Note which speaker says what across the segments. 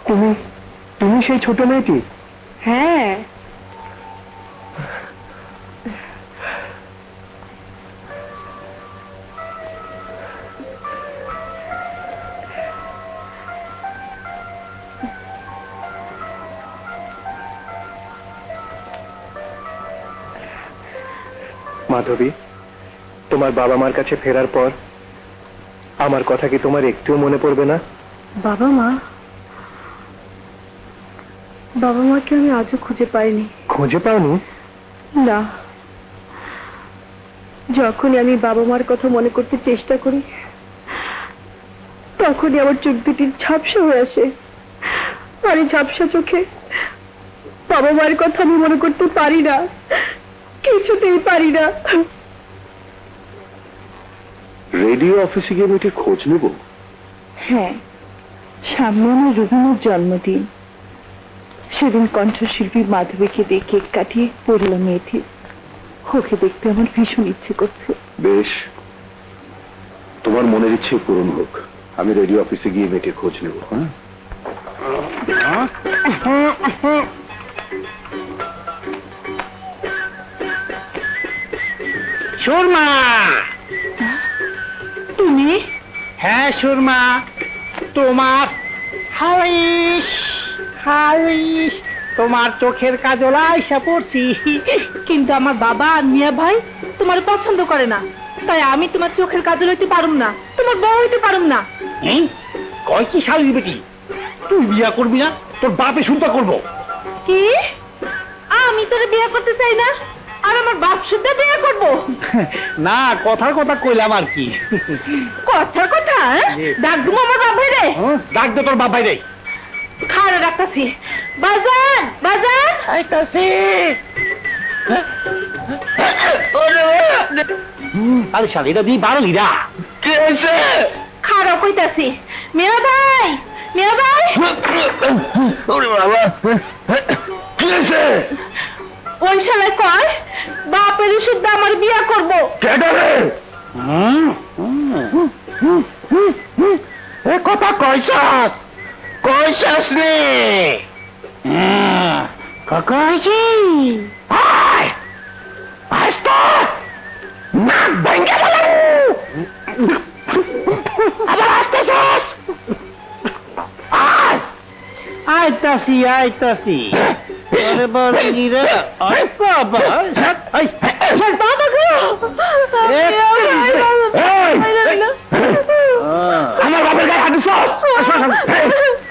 Speaker 1: তুমি তুমি সেই ছোট মেয়েটি?
Speaker 2: হ্যাঁ।
Speaker 1: মাধবী, তোমার বাবা মার কাছে ফেরার পর আমার কথা কি তোমার একটুও মনে পড়বে না?
Speaker 2: বাবা মা, বাবা মাকে আমি আজও খুঁজে পাইনি।
Speaker 1: খুঁজে পাওনি?
Speaker 2: না, যখনই আমি বাবা মার কথা মনে করতে চেষ্টা করি তখনই আমার চোখ দুটি ঝাপসা হয়ে আসে। আর এই ঝাপসা চোখে বাবা মায়ের কথা আমি মনে করতে পারি না, কিছুতেই পারি না।
Speaker 1: রেডিও অফিসে গিয়ে মেয়েটির খোঁজ নেব?
Speaker 2: হ্যাঁ, সামনে আমার রুবিনের জন্মদিন। সেদিন কণ্ঠশিল্পী মাধবীকে দিয়ে কেক কাটিয়ে পড়ল মেয়েটি। ওকে দেখতে আমার ভীষণ ইচ্ছে করছে।
Speaker 1: বেশ, তোমার মনের ইচ্ছে পূরণ হোক। আমি রেডিও অফিসে গিয়ে মেয়েটির খোঁজ নেব।
Speaker 3: সুরমা,
Speaker 2: তুমি?
Speaker 3: হ্যাঁ সুরমা, তোমার হারিস হারিস তোমার চোখের কাজল আইসা পড়ছি।
Speaker 2: কিন্তু আমার বাবা আর মিয়া ভাই তোমার পছন্দ করে না, তাই আমি তোমার চোখের কাজল হইতে পারুম না, তোমার বউ হইতে পারুম না।
Speaker 3: কয় কি শালি বেটি, তুই বিয়া করবি না? তোর বাপে শুনতে করবো।
Speaker 2: কি? আমি তোরে বিয়ে করতে চাই না, আর আমার বাপ শুদ্ধ বিয়ে করবো?
Speaker 3: না, কথার কথা কইলাম আর কি।
Speaker 2: কথার কথা? ডাক দেবো আমার বাপ ভাইরে?
Speaker 3: ডাক দে তোর বাপ ভাইরে।
Speaker 2: খাড়া রাখতাছি। বাজান, বাজান
Speaker 3: আইতাছি। আরে শালি, এটা দিয়ে বারো লিরা। কি হয়েছে?
Speaker 2: খাড়া কইতাছি। মিয়া ভাই, মিয়া ভাই।
Speaker 3: ওরে বাবা, কি হয়েছে?
Speaker 2: ওই শালায় কয় বাপের শুদ্ধ আমার বিয়া করবো।
Speaker 3: এ কথা কইছাস? কইছাস রে? কইছি। আয় আয় তো নাক ভেঙে গেল। আবার আসতেছস? আয় আইতাছি আইতাছি। আরে বাবা, আরে বাবা, এই বাবা গো, আমার বাবার গায়ে হাত দিছস?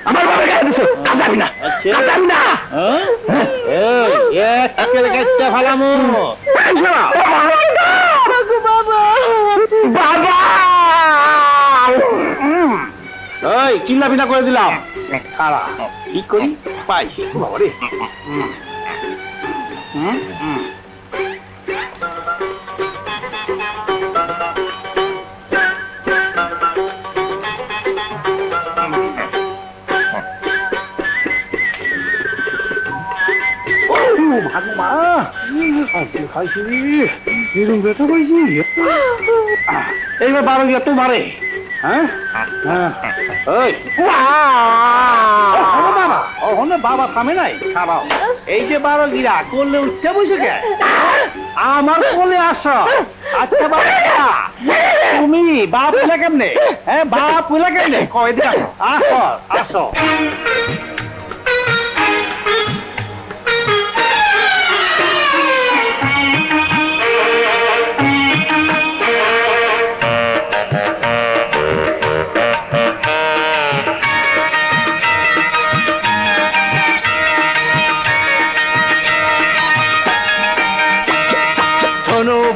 Speaker 3: আমার বাবার গায়ে দিছস? কাঁদাবি না, কাঁদাবি না। ফালামু বাবা, এই চিল্লাবি না করে দিলাম। খারাপ কি করি পাইছি বাবা রে। এইবার 12 গিয়া তো মারে। হ্যাঁ বাবা থামে নাই, খারাপ। এই যে 12 গিরা করলে উঠতে বসে গে আমার কোলে আসো। আচ্ছা বাবা, তুমি বাপ হইলা কেমনে? হ্যাঁ, বাপ হইলা কেমনে কয় দে। আসো আসো।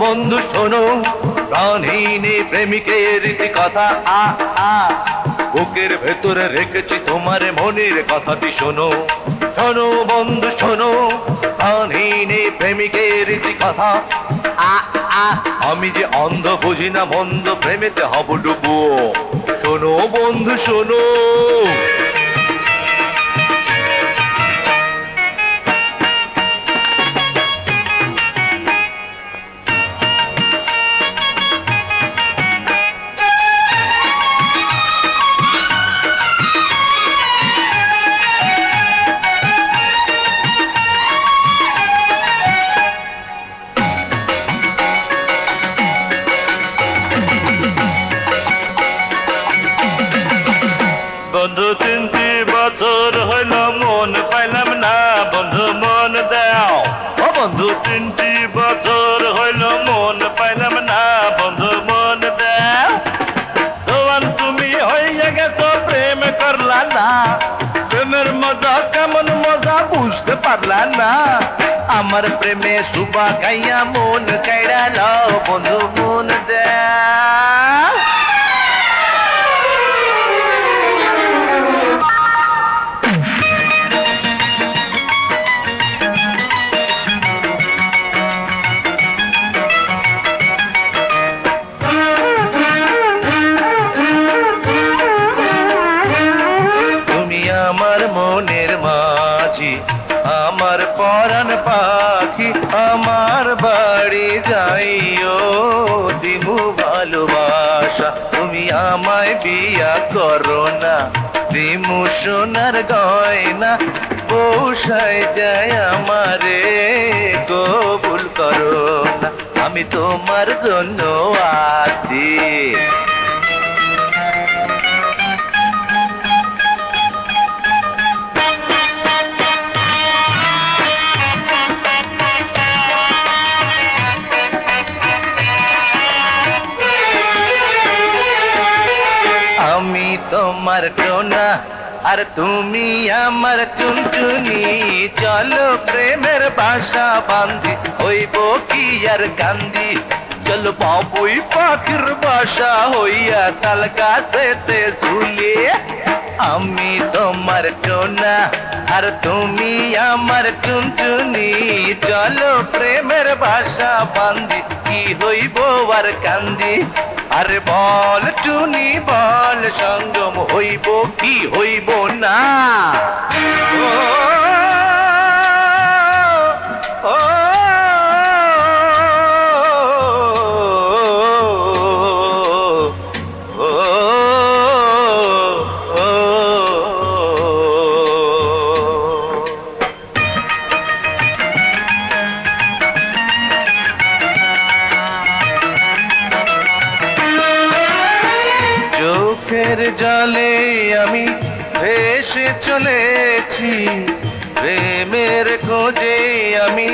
Speaker 4: বন্ধু শোনো, প্রাণহীনে প্রেমিকের কথা আ আ বুকের ভেতরে রেখেছি তোমার মনের কথাটি শোনো। শোনো বন্ধু শোনো, প্রাণহীনে প্রেমিকের কথা আ আ আমি যে অন্ধ বুঝি না মন্দ, প্রেমেতে হব ডুবো। শোনো বন্ধু শোনো। বন্ধু 3টি বছর হইল মন পাইলাম না বন্ধু মন দাও ও বন্ধু 3টি বছর হইল মন পাইলাম না বন্ধু মন দাও জওয়ান তুমি হইয়া গেছো প্রেম করলা না প্রেমের মজা কেমন মজা বুঝতে পারলা না আমার প্রেমে সুবা খাইয়া মন কাইড়া লও বন্ধু মন দাও আমার মনের মাঝি আমার পরাণ পাখি আমার বাড়ি যাইও দিমু ভালোবাসা তুমি আমায় বিয়া করো না দিমু সোনার গয়না বসায় যায় আমারে কবুল করো না আমি তোমার জন্য আছি আমি তোমার টোনা আর তুমি আমার টুনটুনি চলো প্রেমের বাসা বান্ধি হইব কি আর কান্দি চলো বাবুই পাখির বাসা হইয়া তাল গাছেতে ঝুলে আমি তোমার টোনা আর তুমি আমার টুনটুনি চলো প্রেমের বাসা বান্ধি কি হইব আর কান্দি আরে বল টুনি বল সঙ্গম হইব কি হইব না জলে আমি ভেসে চলেছি প্রেমের খোঁজে আমি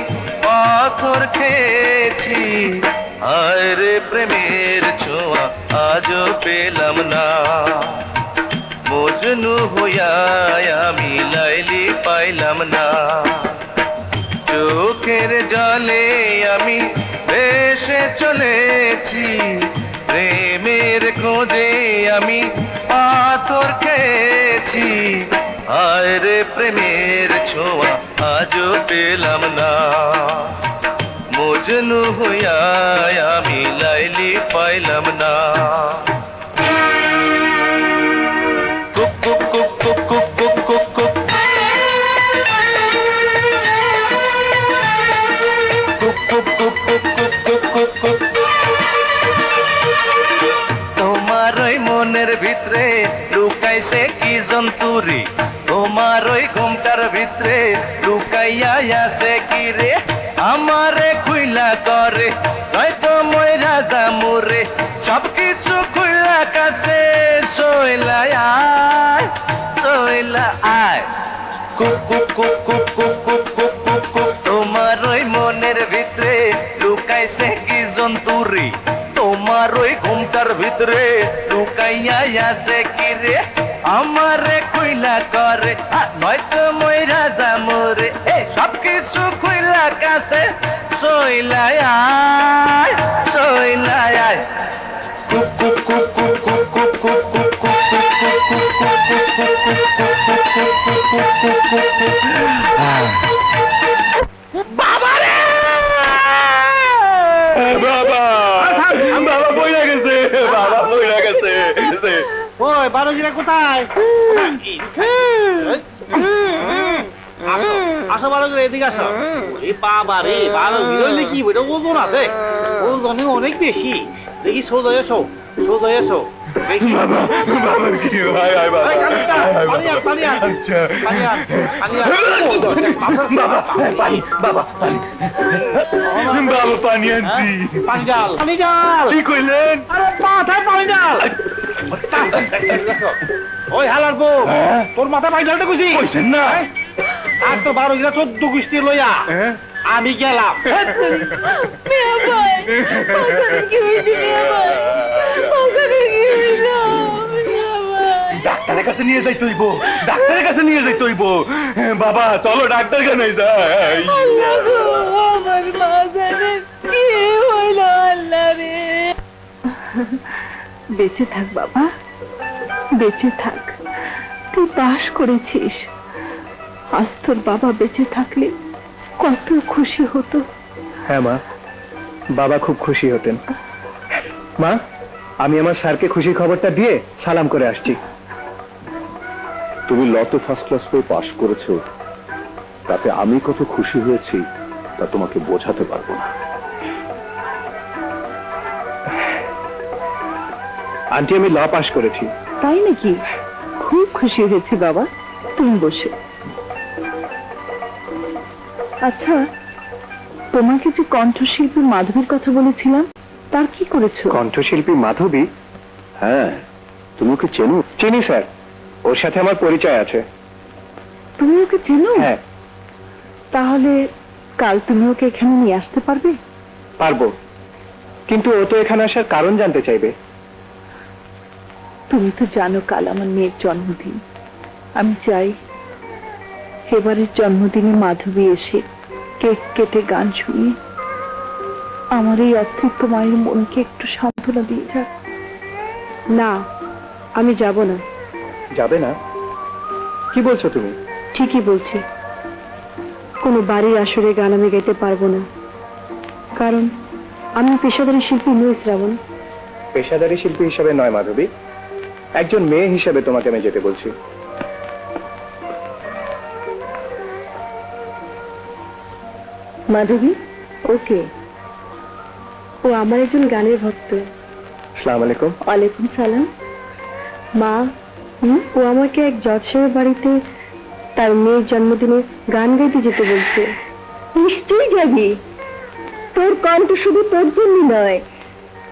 Speaker 4: পাথর খেয়েছি আরে প্রেমের ছোঁয়া আজও পেলাম না মজনু হইয়া আমি লাইলি পাইলাম না চোখের জলে আমি ভেসে চলেছি প্রেমের খোঁজে আমি পাথর খেয়েছি আরে প্রেমের ছোঁয়া আজও পেলাম না মজনু হইয়া আমি লাইলি পাইলাম না cook cook cook cook cook cook cook cook cook cook cook cook cook cook cook তোমার ওই মনের ভিতরে লুকাইছে কি জন্তুরি তোমার ওই ঘুমটার ভিতরে লুকাইয়া আছে কি রে আমারে খুইলা করে নয়তো মই রাজা মুরে সব কিছু খুইলা কাছে সইলা আয় cook cook cook cook cook cook cook cook cook তোমার ওই মনের ভিতরে লুকাইছে কি জন্তুরি তোমার ওই ঘুমটার ভিতরে লুকাইয়া আছে কি রে আমারে খুইলা করে নয়তো মই রাজা মোরে সব কিছু খুইলা কাছে সইলা আয় cook cook cook cook cook cook cook cook cook
Speaker 3: বাবা রে
Speaker 1: বাবা বাবা বইয়া গেছে বাবা বইয়া গেছে
Speaker 3: ওই বারোজিরা কোথায় আসো বারোজিরা এদিকে আসো বাবা রে বারোজিরা কি বইটা ওজন আছে ওজনে অনেক বেশি দেখি সোজা এসো
Speaker 1: পানি আনছি
Speaker 3: পানি জাল কি কইলেন? আরে মাথায় পানি জাল ওই হালার গো তোর মাথা পাইলাটা কইছি
Speaker 4: কইছেন না
Speaker 3: আর তো 12 গিরা 14 গুষ্টি লইয়া আমি গেলাম
Speaker 4: ডাক্তারের কাছে নিয়ে যাই তৈব ডাক্তারের কাছে নিয়ে যাই তৈব বাবা চলো ডাক্তার কেন যাই
Speaker 2: বেঁচে থাক বাবা, বেঁচে থাক। তুই পাস করেছিস, আজ তোর বাবা বেঁচে থাকলে কত খুশি হতো।
Speaker 1: হ্যাঁ মা, বাবা খুব খুশি হতেন। মা, আমি আমার স্যারকে খুশির খবরটা দিয়ে সালাম করে আসছি।
Speaker 5: তুমি লতে ফার্স্ট ক্লাস পেয়ে পাশ করেছো, তাতে আমি কত খুশি হয়েছি তা তোমাকে বোঝাতে পারবো না।
Speaker 1: আন্টি, আমি ল পাস করেছি।
Speaker 2: তাই নাকি? খুব খুশি হয়েছি বাবা, তুমি বসে। আচ্ছা, তোমাকে যে কণ্ঠশিল্পী মাধবীর কথা বলেছিলাম, তার কি করেছো?
Speaker 1: কণ্ঠশিল্পী মাধবী?
Speaker 5: হ্যাঁ, তুমি ওকে চেনো?
Speaker 1: চিনি স্যার, ওর সাথে আমার পরিচয় আছে।
Speaker 2: তুমি ওকে চেনো?
Speaker 1: হ্যাঁ।
Speaker 2: তাহলে কাল তুমি ওকে এখানে নিয়ে আসতে পারবে?
Speaker 1: পারবো, কিন্তু ও তো এখানে আসার কারণ জানতে চাইবে।
Speaker 2: তুমি তো জানো কাল আমার মেয়ের জন্মদিন। আমি চাই এবারের জন্মদিনে মাধবী এসে কেক কেটে গান শুনিয়ে আমার এই অতৃপ্ত মায়ের মনকে একটু সান্ত্বনা দিয়ে যাক। না, আমি যাব না।
Speaker 1: যাবে না? কি বলছো তুমি?
Speaker 2: ঠিকই বলছি, কোনো বাড়ির আসরে গান আমি গাইতে পারবো না, কারণ আমি পেশাদারী শিল্পী নই শ্রাবণ।
Speaker 1: পেশাদারী শিল্পী হিসেবে নয় মাধবী, একজন মেয়ে হিসেবে তোমাকে আমি যেতে বলছি।
Speaker 2: মাধবী? ওকে, ও আমার একজন গানের ভক্ত।
Speaker 1: আসসালামু আলাইকুম।
Speaker 2: ওয়ালাইকুম সালাম। মা, ও আমাকে এক জজ সাহেবের বাড়িতে তার মেয়ের জন্মদিনে গান গাইতে যেতে বলছে। নিশ্চয়ই যাবি। তোর কণ্ঠ শুধু তোর জন্য নয়,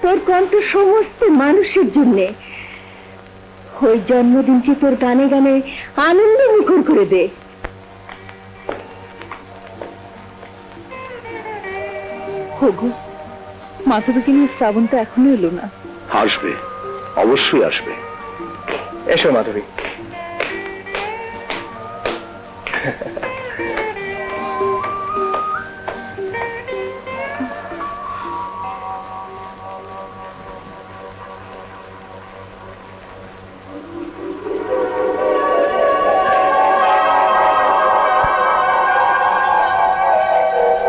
Speaker 2: তোর কণ্ঠ সমস্ত মানুষের জন্যে। ওই জন্মদিনকে তোর গানে গানে আনন্দ মুখর করে দে। হোগো, মাধবীকে নিয়ে শ্রাবণ তো এখনো এলো না।
Speaker 5: আসবে, অবশ্যই আসবে।
Speaker 1: এসো মাধবী।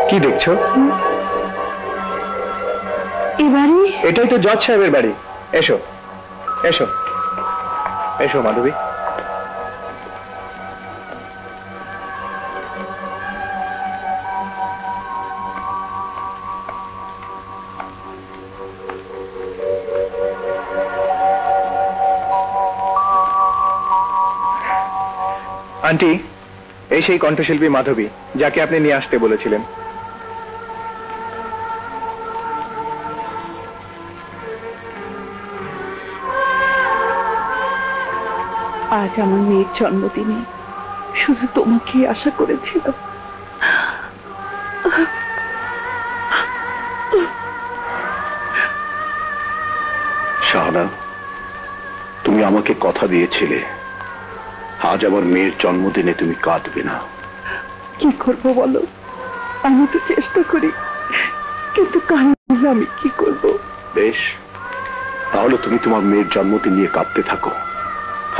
Speaker 1: কি দেখছো?
Speaker 2: এবারে
Speaker 1: এটাই তো জজ সাহেবের বাড়ি। এসো এসো এসো মাধবী। আন্টি, এই সেই কণ্ঠশিল্পী মাধবী যাকে আপনি নিয়ে আসতে বলেছিলেন।
Speaker 2: আজ আমার মেয়ের জন্মদিনে শুধু তোমাকে আশা করেছিল।
Speaker 5: শাহানা, তুমি আমাকে কথা দিয়েছিলে আজ আমার মেয়ের জন্মদিনে তুমি কাঁদবে না।
Speaker 2: কি করবো বলো? আমি তো চেষ্টা করি, কিন্তু কান্না আমি কি করব?
Speaker 5: বেশ, তাহলে তুমি তোমার মেয়ের জন্মদিন নিয়ে কাঁদতে থাকো,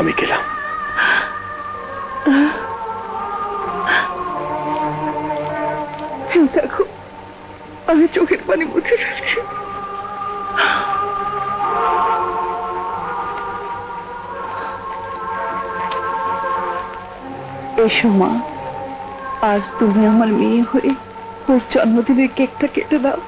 Speaker 5: আমি গেলাম।
Speaker 2: দেখো, আমি চোখের পানি মুছে ফেলছি। এসো মা, আজ তুমি আমার মেয়ে হয়ে ওর জন্মদিনের কেকটা কেটে দাও।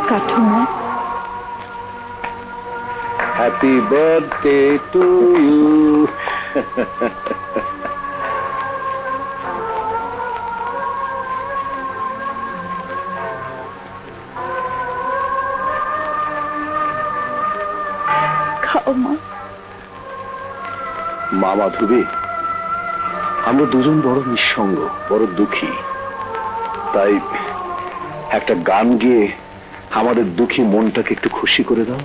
Speaker 2: কাটো মা।
Speaker 5: Happy birthday to you. মা মাধবী, আমরা দুজন বড় নিঃসঙ্গ, বড় দুঃখী। তাই একটা গান গেয়ে আমাদের দুঃখী মনটাকে একটু খুশি করে দাও।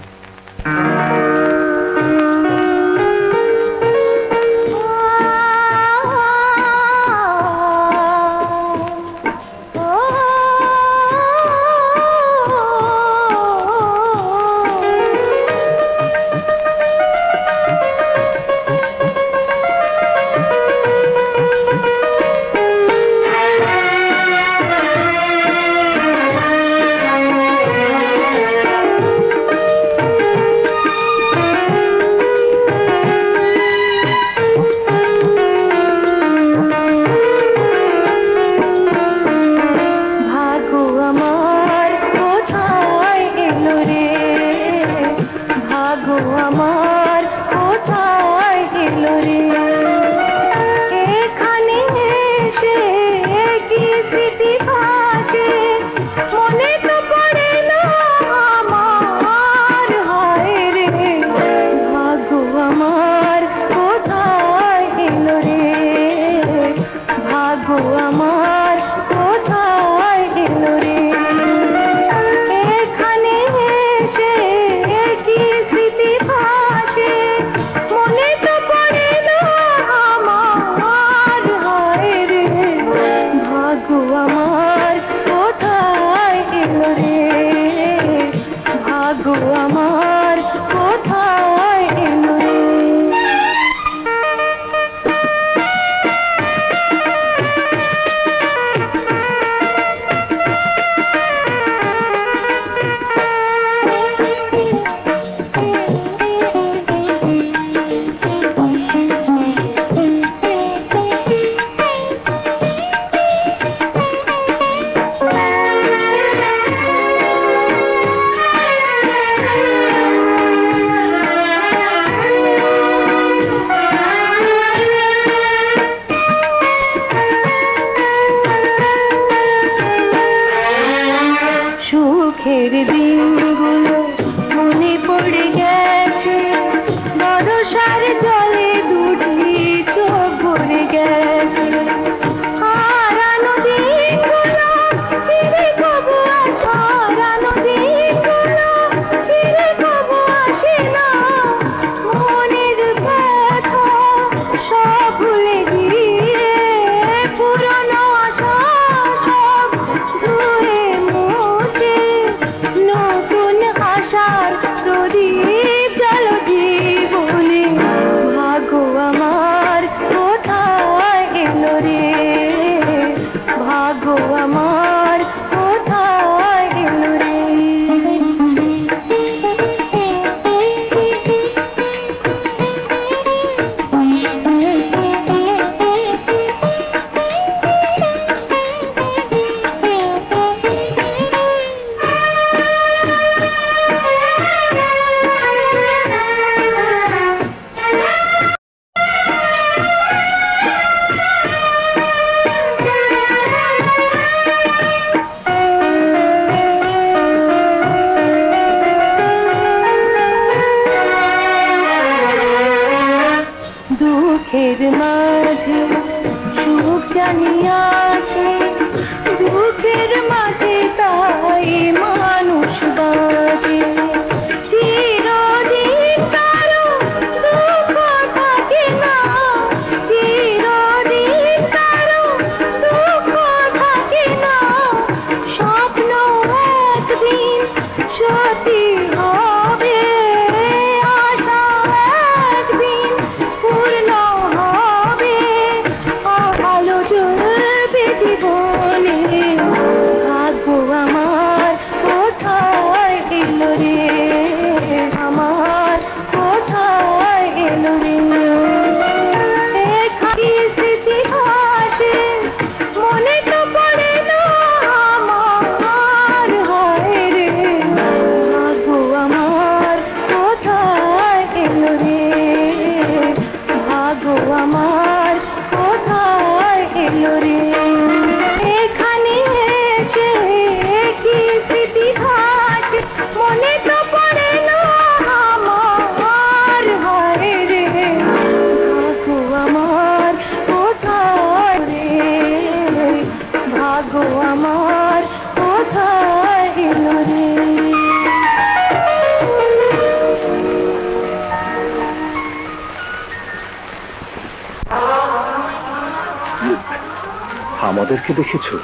Speaker 5: আমাদেরকে দেখেছো?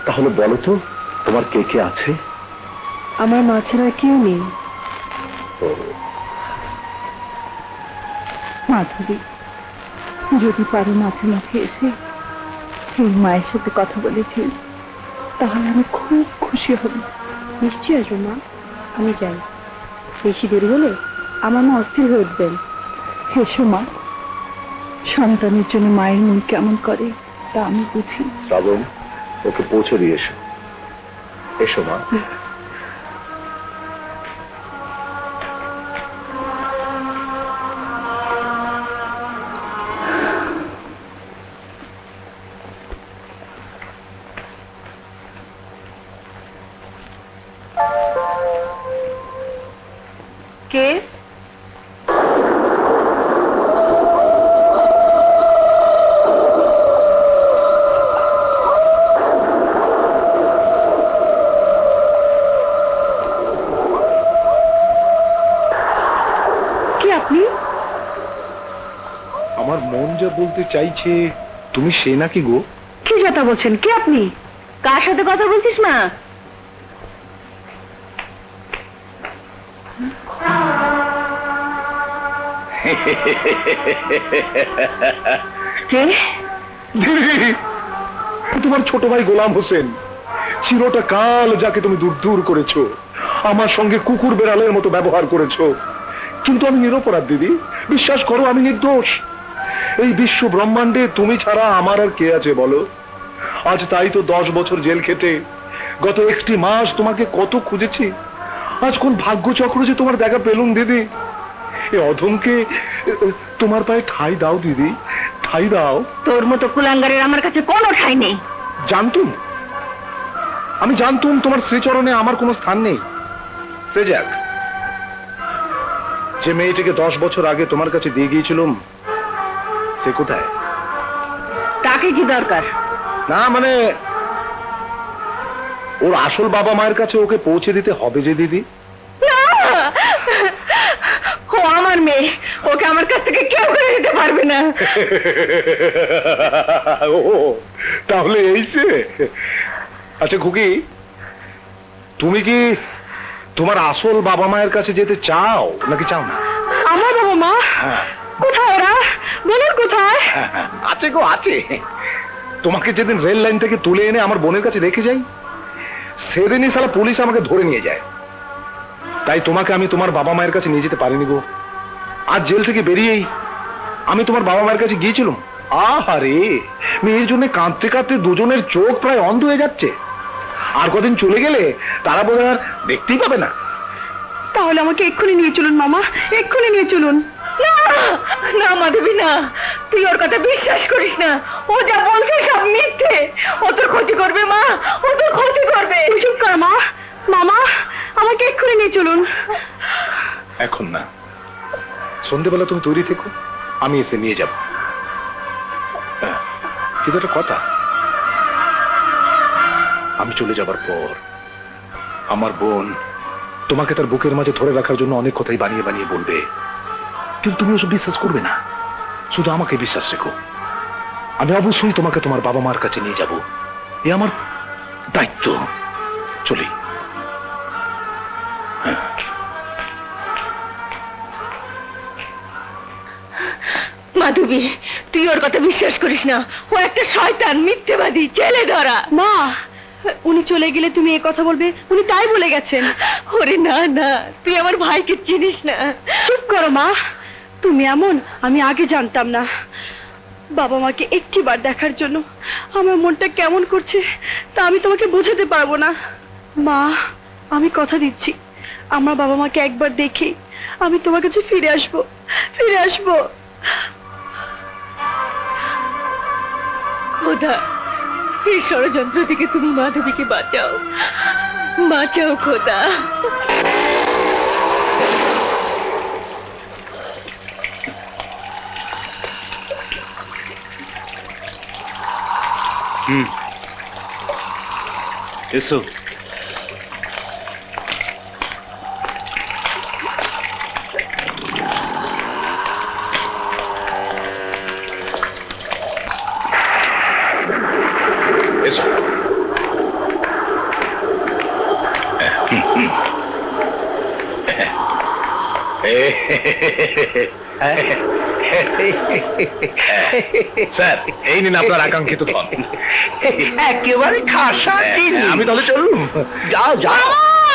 Speaker 5: তাহলে বলো তো, তোমার কে কে আছে?
Speaker 2: আমার মা ছাড়া কেউ নেই। মাধবী, যদি পারো মাঝে মাঝে এসে এই মায়ের সাথে কথা বলেছি, তাহলে আমি খুব খুশি হব। নিশ্চয়ই আসবো মা, আমি যাই। বেশি দেরি হলে আমার মা অস্থির হয়ে উঠবেন। এসো মা, সন্তানের জন্য মায়ের মন কেমন করে তা আমি বুঝি।
Speaker 5: শ্রাবণ, ওকে পৌঁছে দিয়ে এসো। এসো মা।
Speaker 2: কে? আপনি?
Speaker 1: আমার মন যা বলতে চাইছে, তুমি সে নাকি গো?
Speaker 2: কি কথা বলছেন? কে আপনি? কার সাথে কথা বলছিস মা? কে?
Speaker 1: তোমার ছোট ভাই গোলাম হোসেন, চিরটা কাল যাকে তুমি দূর দূর করেছো, আমার সঙ্গে কুকুর বেড়ালের মতো ব্যবহার করেছো। কিন্তু আমি নিরপরাধ দিদি, বিশ্বাস করো আমি নির্দোষ। এই বিশ্ব ব্রহ্মাণ্ডে তুমি ছাড়া আমার আর কে আছে বলো? আজ তাই তো 10 বছর জেল খেটে গত 1টি মাস তোমাকে কত খুঁজেছি। আজ কোন ভাগ্য চক্র যে তোমার দেখা পেলুম দিদি। এ অধমকে তোমার পায়ে ঠাই দাও দিদি, ঠাই দাও।
Speaker 2: তোর মতো কুলাঙ্গারের আমার কাছে কোনো ঠাই নেই।
Speaker 1: জানতুম, আমি জানতুম তোমার শ্রীচরণে আমার কোনো স্থান নেই। সে যাক, যে মেয়েটিকে 10 বছর আগে তোমার কাছে দিয়ে গিয়েছিলাম, সে কোথায়?
Speaker 2: তাকে কি দরকার?
Speaker 1: না মানে ওর আসল বাবা মায়ের কাছে ওকে পৌঁছে দিতে হবে যে দিদি।
Speaker 2: ও আমার মেয়ে, ওকে আমার কাছ থেকে কেউ করে দিতে পারবে না।
Speaker 1: ও তাহলে এই সে। আচ্ছা খুকি, তুমি কি তোমার আসল বাবা মায়ের কাছে যেতে চাও নাকি চাও না?
Speaker 2: আমার বাবা মা কোথায়? ওরা বলেন কোথায়?
Speaker 1: আছে গো, আছে। তোমাকে যেদিন রেল লাইন থেকে তুলে এনে আমার বোনের কাছে রেখে যাই, সেদিনই সালা পুলিশ আমাকে ধরে নিয়ে যায়। তাই তোমাকে আমি তোমার বাবা মায়ের কাছে নিয়ে যেতে পারিনি গো। আজ জেল থেকে বেরিয়েই আমি তোমার বাবা মায়ের কাছে গিয়েছিলাম। আহারে, মেয়ের জন্য কাঁদতে কাঁদতে দুজনের চোখ প্রায় অন্ধ হয়ে যাচ্ছে। আর কদিন চলে গেলে তারা বোধ আর দেখতেই পাবে না।
Speaker 2: তাহলে আমাকে এক্ষুনি নিয়ে চলুন মামা, এক্ষুনি নিয়ে চলুন। না না মাধবী, না, তুই ওর কথা বিশ্বাস করিস না। ও যা বলছে সব মিথ্যে। ও তোর ক্ষতি করবে মা, ও তোর ক্ষতি করবে। চুপ কর মা। মামা, আমাকে এক্ষুনি নিয়ে চলুন।
Speaker 1: এখন না, সন্ধ্যেবেলা তুমি তৈরি থেকো, আমি এসে নিয়ে যাব। কিন্তু একটা কথা, আমি চলে যাবার পর আমার বোন তোমাকে তার বুকের মাঝে ধরে রাখার জন্য অনেক কথাই বানিয়ে বানিয়ে বলবে, কিন্তু তুমি ওসব বিশ্বাস করবে না। শুধু আমাকে বিশ্বাস রেখো, আমি অবশ্যই তোমাকে তোমার বাবা মার কাছে নিয়ে যাব। এ আমার দায়িত্ব। চলি।
Speaker 2: মাধবী, তুই ওর কথা বিশ্বাস করিস না। ও একটা শয়তান, মিথ্যেবাদী, ছেলে ধরা। মা, উনি চলে গেলে তুমি এ কথা বলবে, উনি তাই বলে গেছেন। ওরে না না, তুই আমার ভাইকে চিনিস না। চুপ করো মা, তুমি এমন আমি আগে জানতাম না। বাবা মাকে একটিবার দেখার জন্য আমার মনটা কেমন করছে তা আমি তোমাকে বোঝাতে পারবো না। মা, আমি কথা দিচ্ছি, আমার বাবা মাকে একবার দেখে আমি তোমার কাছে ফিরে আসবো, ফিরে আসবো। খোদা, এই ষড়যন্ত্র থেকে তুমি মাধবীকে বাঁচাও, বাঁচাও খোদা।
Speaker 4: এসো।
Speaker 1: স্যার, এই নিন আপনার আকাঙ্ক্ষিত ধন।
Speaker 3: একেবারে খাসা দিন।
Speaker 1: আমি তাহলে চলুন।
Speaker 3: যাও যাও।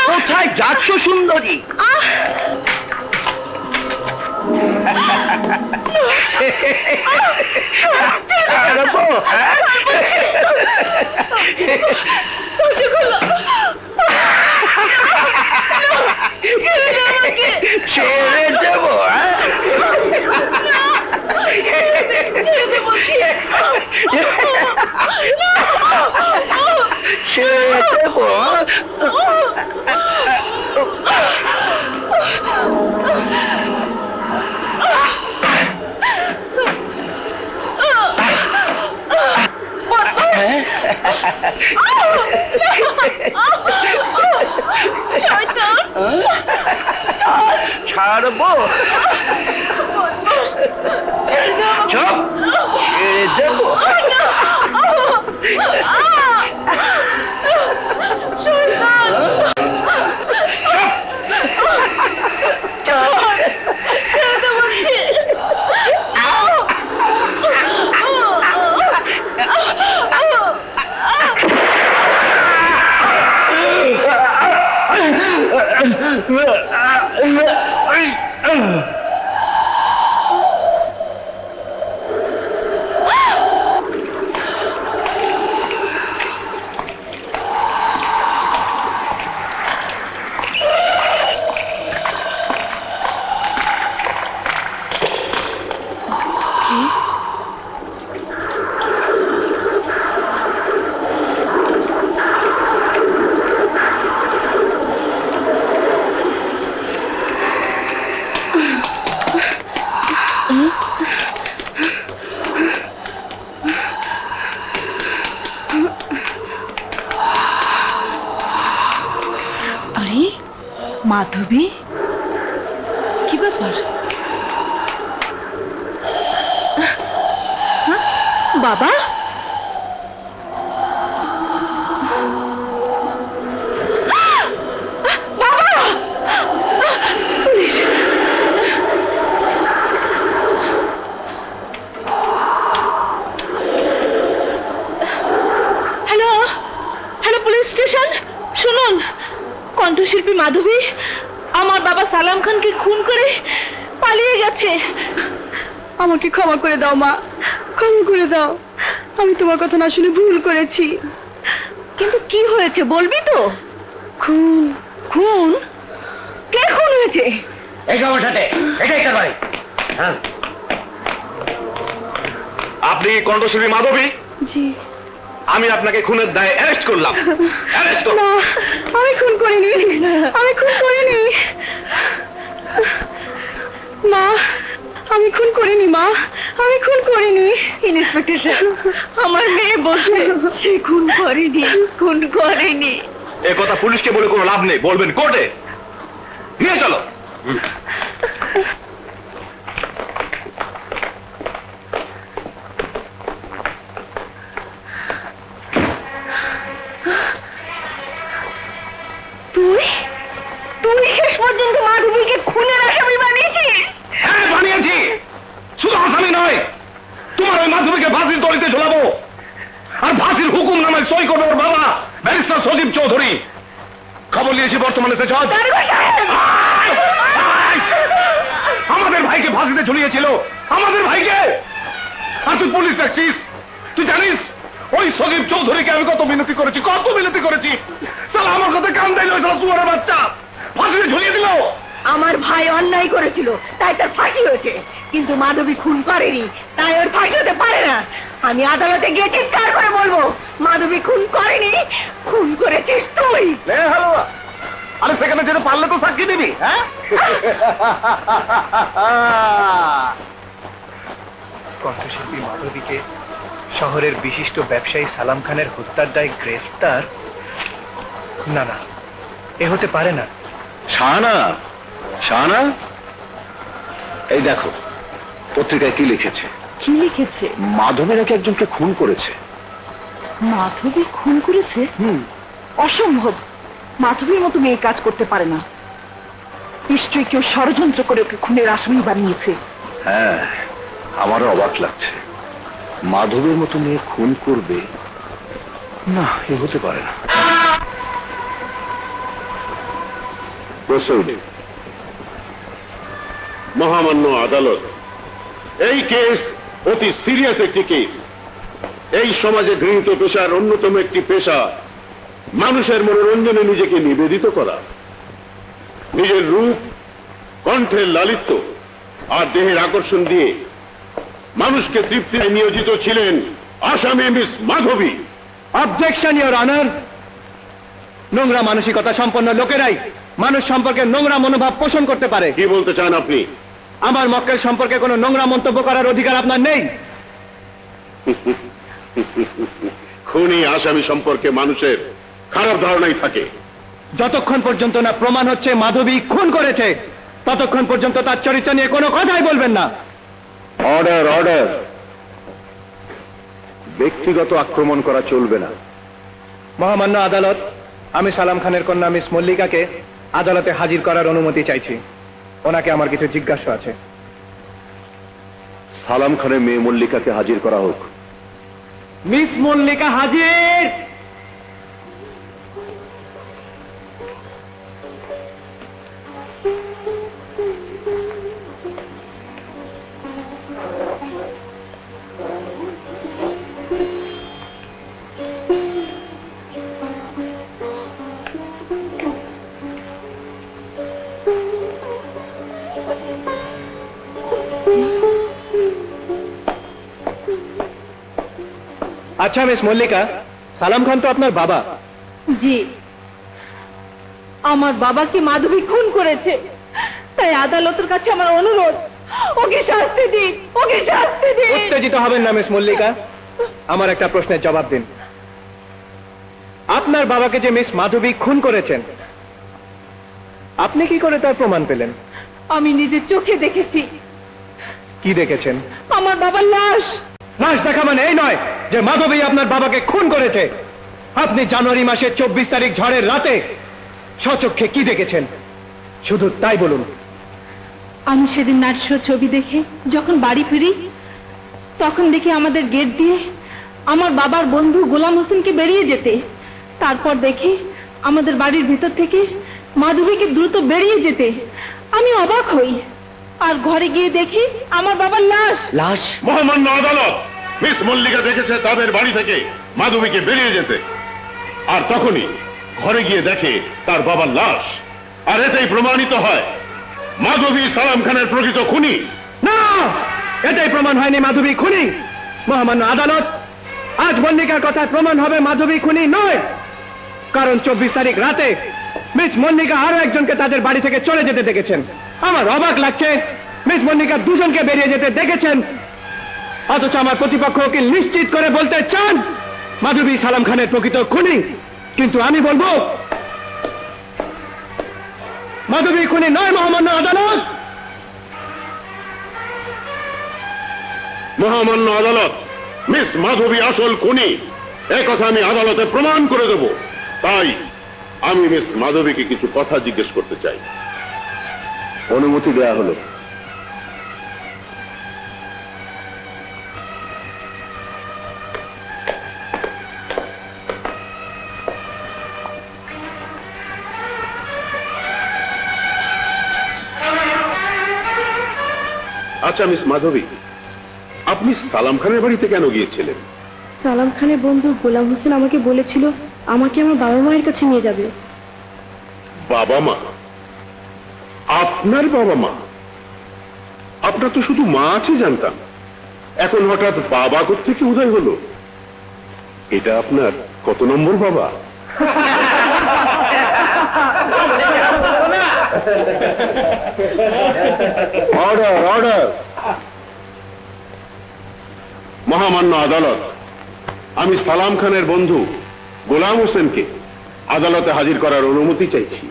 Speaker 3: কোথায় যাচ্ছ সুন্দরী? ছেড়ে দেব? ছেড়ে দেব? ছাড়বো? চুপ, ছেড়ে দেবো?
Speaker 2: আরে মাধবী, কি ব্যাপার? বাবা, কণ্ঠশিল্পী মাধবী আমার বাবা সালাম খানকে খুন করে পালিয়ে গেছে। আমাকে ক্ষমা করে দাও মা, ক্ষমা করে দাও। আমি তোমার কথা না শুনে ভুল করেছি। কিন্তু কি হয়েছে বলবি তো? খুন? খুন? কে খুন হয়েছে?
Speaker 3: এই আমার সাথে, এটাই তার বাড়ি।
Speaker 1: আপনি কণ্ঠশিল্পী মাধবী?
Speaker 2: জি।
Speaker 1: আমি আপনাকে খুনের দায়ে অ্যারেস্ট করলাম। অ্যারেস্ট করুন।
Speaker 2: না, আমি খুন করিনি, আমি খুন করিনি মা, আমি খুন করিনি মা, আমি খুন করিনি। ইন্সপেক্টর সাহেব, আমার মেয়ে বসে সে খুন করেনি, খুন করেনি।
Speaker 1: এ কথা পুলিশকে বলে কোনো লাভ নেই, বলবেন কোর্টে। নিয়ে চলো।
Speaker 2: তুই শেষ পর্যন্ত মাধবীকে খুনের আসামি বানিয়েছিস?
Speaker 1: হ্যাঁ, বানিয়েছি। শুধু আসামি নয়, তোমার ওই মাধবীকে ফাঁসির দড়িতে ঝোলাবো। আর ফাঁসির হুকুম নামে সই করবে ওর বাবা ব্যারিস্টার সজীব চৌধুরী। খবর নিয়েছি বর্তমানে সে জজ। আমাদের ভাইকে ফাঁসিতে ঝুলিয়েছিল, আমাদের ভাইকে। আর তুই পুলিশ ডাকছিস? তুই জানিস ওই সজীব চৌধুরীকে আমি কত মিনতি করেছি, কত মিনতি করেছি। তাহলে আমার কথা কান দিল সুয়ারের বাচ্চা, ফাঁসিতে ঝুলিয়ে দিল।
Speaker 2: আমার ভাই অন্যায় করেছিল, তাই তার ফাঁসি হয়েছে। কিন্তু মাধবী খুন করেনি, তাই ওর ফাঁসি হতে পারে না। আমি আদালতে গিয়ে চিৎকার করে বলবো, মাধবী খুন করেনি, খুন করেছিস তুই।
Speaker 1: হ্যালো, আরে সেখানে যেতে পারলে তো সাক্ষী দিবি। হ্যাঁ,
Speaker 3: কণ্ঠশিল্পী মাধবীকে শহরের বিশিষ্ট ব্যবসায়ী সালাম খানের হত্যার দায়ে গ্রেফতার? না না, এ হতে পারে না।
Speaker 5: শাহানা, শাহানা, এই দেখো পত্রিকায় কি লিখেছে।
Speaker 2: কি লিখেছে?
Speaker 5: মাধবী নাকি একজনকে খুন করেছে।
Speaker 2: মাধবী খুন করেছে? অসম্ভব, মাধবীর মতো মেয়ে কাজ করতে পারে না। নিশ্চয়ই কেউ ষড়যন্ত্র করে ওকে খুনের আসামি বানিয়েছে।
Speaker 5: হ্যাঁ, আমারও অবাক লাগছে। মাধবের মতো মেয়ে খুন করবে না, এ হতে পারে না। বসুন।
Speaker 6: মহামান্য আদালত, এই কেস অতি সিরিয়াস একটি কেস। এই সমাজে গৃহীত পেশার অন্যতম একটি পেশা মানুষের মনোরঞ্জনে নিজেকে নিবেদিত করা। নিজের রূপ, কণ্ঠের লালিত্য আর দেহের আকর্ষণ দিয়ে মানুষকে তৃপ্তিতে নিয়োজিত ছিলেন আসামি miss Madhabi.
Speaker 3: Objection your honour. নোংরা মানসিকতা সম্পন্ন লোকেরাই মানুষ সম্পর্কে নোংরা মনোভাব পোষণ করতে পারে।
Speaker 6: কি বলতে চান আপনি?
Speaker 3: আমার মক্কেল সম্পর্কে কোনো নোংরা মন্তব্য করার অধিকার আপনার নেই।
Speaker 6: খুনি আসামি সম্পর্কে মানুষের খারাপ ধারণাই থাকে।
Speaker 3: যতক্ষণ পর্যন্ত না প্রমাণ হচ্ছে মাধবী খুন করেছে, ততক্ষণ পর্যন্ত তার চরিত্র নিয়ে কোনো কথাই বলবেন না।
Speaker 5: Order, order. ব্যক্তিগত আক্রমণ করা চলবে না।
Speaker 3: মহামান্য আদালত, আমি সালাম খানের কন্যা মিস মল্লিকাকে আদালতে হাজির করার অনুমতি চাইছি। ওনাকে আমার কিছু জিজ্ঞাসা আছে।
Speaker 5: সালাম খানের মেয়ে মল্লিকাকে হাজির করা হোক।
Speaker 3: মিস মল্লিকা হাজির। আচ্ছা মিস মল্লিকা, সালাম খান তো আপনার বাবা।
Speaker 2: জি, আমার বাবাকে মাধবী খুন করেছে। তাই আদালতের কাছে আমার অনুরোধ, ওকে শাস্তি দিন, ওকে শাস্তি দিন।
Speaker 3: উত্তেজিত হবেন না মিস মল্লিকা, আমার একটা প্রশ্নের জবাব দিন। আপনার বাবাকে যে মিস মাধবী খুন করেছেন, আপনি কি করে তার প্রমাণ পেলেন?
Speaker 2: আমি নিজের চোখে দেখেছি।
Speaker 3: কি দেখেছেন?
Speaker 2: আমার বাবার লাশ।
Speaker 3: লাশ দেখা মানে এই নয় যে মাধবী আপনার বাবাকে খুন করেছে। আপনি জানুয়ারি মাসের 24 তারিখ ঝড়ের রাতে স্বচক্ষে কি দেখেছেন শুধু তাই বলুন।
Speaker 2: আমি সেদিন নাইট শো ছবি দেখে যখন বাড়ি ফিরি, তখন দেখি আমাদের গেট দিয়ে আমার বাবার বন্ধু গোলাম হোসেনকে বেরিয়ে যেতে। তারপর দেখি আমাদের বাড়ির ভিতর থেকে মাধবীকে দ্রুত বেরিয়ে যেতে। আমি অবাক হই, আর ঘরে গিয়ে দেখি আমার বাবার লাশ।
Speaker 3: লাশ?
Speaker 6: মহামান্য আদালত, মিস মল্লিকা দেখেছে তাদের বাড়ি থেকে মাধবীকে বেরিয়ে যেতে, আর তখনই ঘরে গিয়ে দেখে তার বাবার লাশ। আর এতেই প্রমাণিত হয় মাধবী সালাম খানের প্রকৃত খুনি।
Speaker 3: না, এটাই প্রমাণ হয়নি মাধবী খুনি। মহামান্য আদালত, আজ মল্লিকার কথায় প্রমাণ হবে মাধবী খুনি নয়। কারণ 24 তারিখ রাতে মিস মল্লিকা আরো একজনকে তাদের বাড়ি থেকে চলে যেতে দেখেছেন। আমার অবাক লাগছে, মিস মল্লিকা দুজনকে বেরিয়ে যেতে দেখেছেন, অথচ আমার প্রতিপক্ষ উকিল নিশ্চিত করে বলতে চান মাধবী সালাম খানের প্রকৃত খুনি। কিন্তু আমি বলবো মাধবী খুনি নয়। মহামান্য আদালত,
Speaker 6: মহামান্য আদালত, মিস মাধবী আসল খুনি, কথা আমি আদালতে প্রমাণ করে দেব। তাই আমি মিস মাধবীকে কিছু কথা জিজ্ঞেস করতে চাই।
Speaker 5: অনুমতি দেয়া হলো।
Speaker 6: আচ্ছা মিস মাধবী, আপনি সালাম খানের বাড়িতে কেন গিয়েছিলেন?
Speaker 2: সালাম খানের বন্ধু গোলাম হোসেন আমাকে বলেছিল আমাকে আমার বাবা মায়ের কাছে নিয়ে যাবে।
Speaker 6: বাবা মা? আপনার বাবা মা? আপনার তো শুধু মা আছে জানতাম, এখন হঠাৎ বাবা কোত্থেকে উদয় হলো? এটা আপনার কত নম্বর বাবা?
Speaker 5: Order, order.
Speaker 6: মহামান্য আদালত, আমি সালাম খানের বন্ধু গোলাম হোসেনকে আদালতে হাজির করার অনুমতি চাইছি।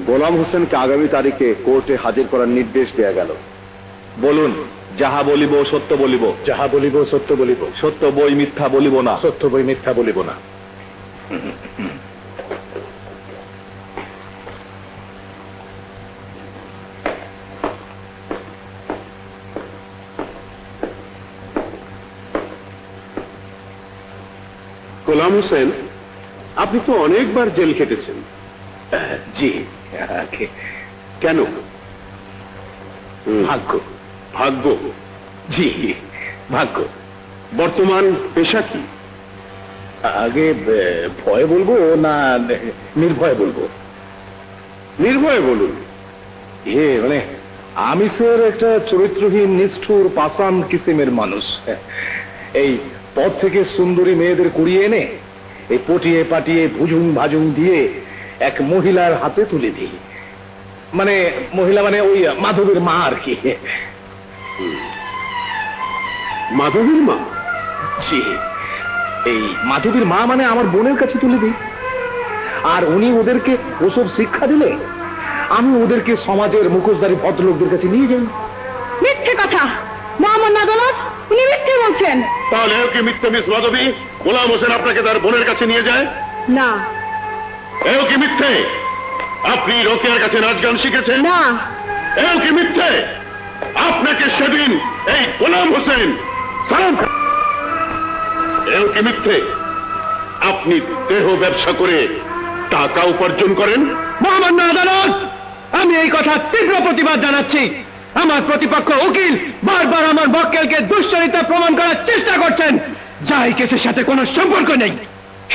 Speaker 5: গোলাম হোসেনকে আগামী তারিখে কোর্টে হাজির করার নির্দেশ দেয়া গেল। বলুন। যাহা বলিব সত্য বলিব।
Speaker 6: যাহা বলিব সত্য বলিব।
Speaker 5: সত্য বই মিথ্যা বলিব না।
Speaker 6: সত্য বই মিথ্যা বলিব না। গোলাম হোসেন, আপনি তো অনেকবার জেল খেটেছেন।
Speaker 5: জি,
Speaker 6: কেন?
Speaker 5: ভাগ্য।
Speaker 6: ভাগ্য?
Speaker 5: জি, ভাগ্য।
Speaker 6: বর্তমান পেশা কি?
Speaker 5: আগে ভয় বলবো না নির্ভয় বলবো?
Speaker 6: নির্ভয়ে বলুন।
Speaker 5: মানে আমি স্যার একটা চরিত্রহীন নিষ্ঠুর পাষাণ কিসিমের মানুষ। এই পথ থেকে সুন্দরী মেয়েদের কুড়িয়ে এনে এই পটিয়ে পাটিয়ে ভুজুং ভাজুং দিয়ে এক মহিলার হাতে তুলে দিই। মানে মহিলা মানে ওই মাধবীর মা আর কি।
Speaker 6: মাধবীর মা?
Speaker 5: জি, এই মাধবীর মা মানে আমার বোনের কাছে তুলে দিই। আর উনি ওদেরকে ওসব শিক্ষা দিলে আমি ওদেরকে সমাজের মুখোশধারী ভদ্রলোকদের কাছে নিয়ে যাই।
Speaker 2: মিথ্যে কথা মোহাম্মদ আদালত, উনি মিথ্যে বলছেন।
Speaker 6: তাহলে কি মিথ্যে মিস মাধবী? গোলাম হোসেন আপনাকে তার বোনের কাছে নিয়ে যায়?
Speaker 2: না।
Speaker 6: এও কি মিথ্যে? আপনি রোকেয়ার কাছে নাচ গান শিখেছেন?
Speaker 2: না।
Speaker 6: এও কি মিথ্যে? আপনাকে সেদিন এই গোলাম হোসেন সালাম। এও কি মিথ্যে? আপনি দেহ ব্যবসা করে টাকা উপার্জন করেন?
Speaker 3: মহামান্য আদালত, আমি এই কথা তীব্র প্রতিবাদ জানাচ্ছি। আমার প্রতিপক্ষ উকিল বারবার আমার মক্কেলকে দুশ্চরিত্রা প্রমাণ করার চেষ্টা করছেন, যা এই কেসের সাথে কোনো সম্পর্ক নেই।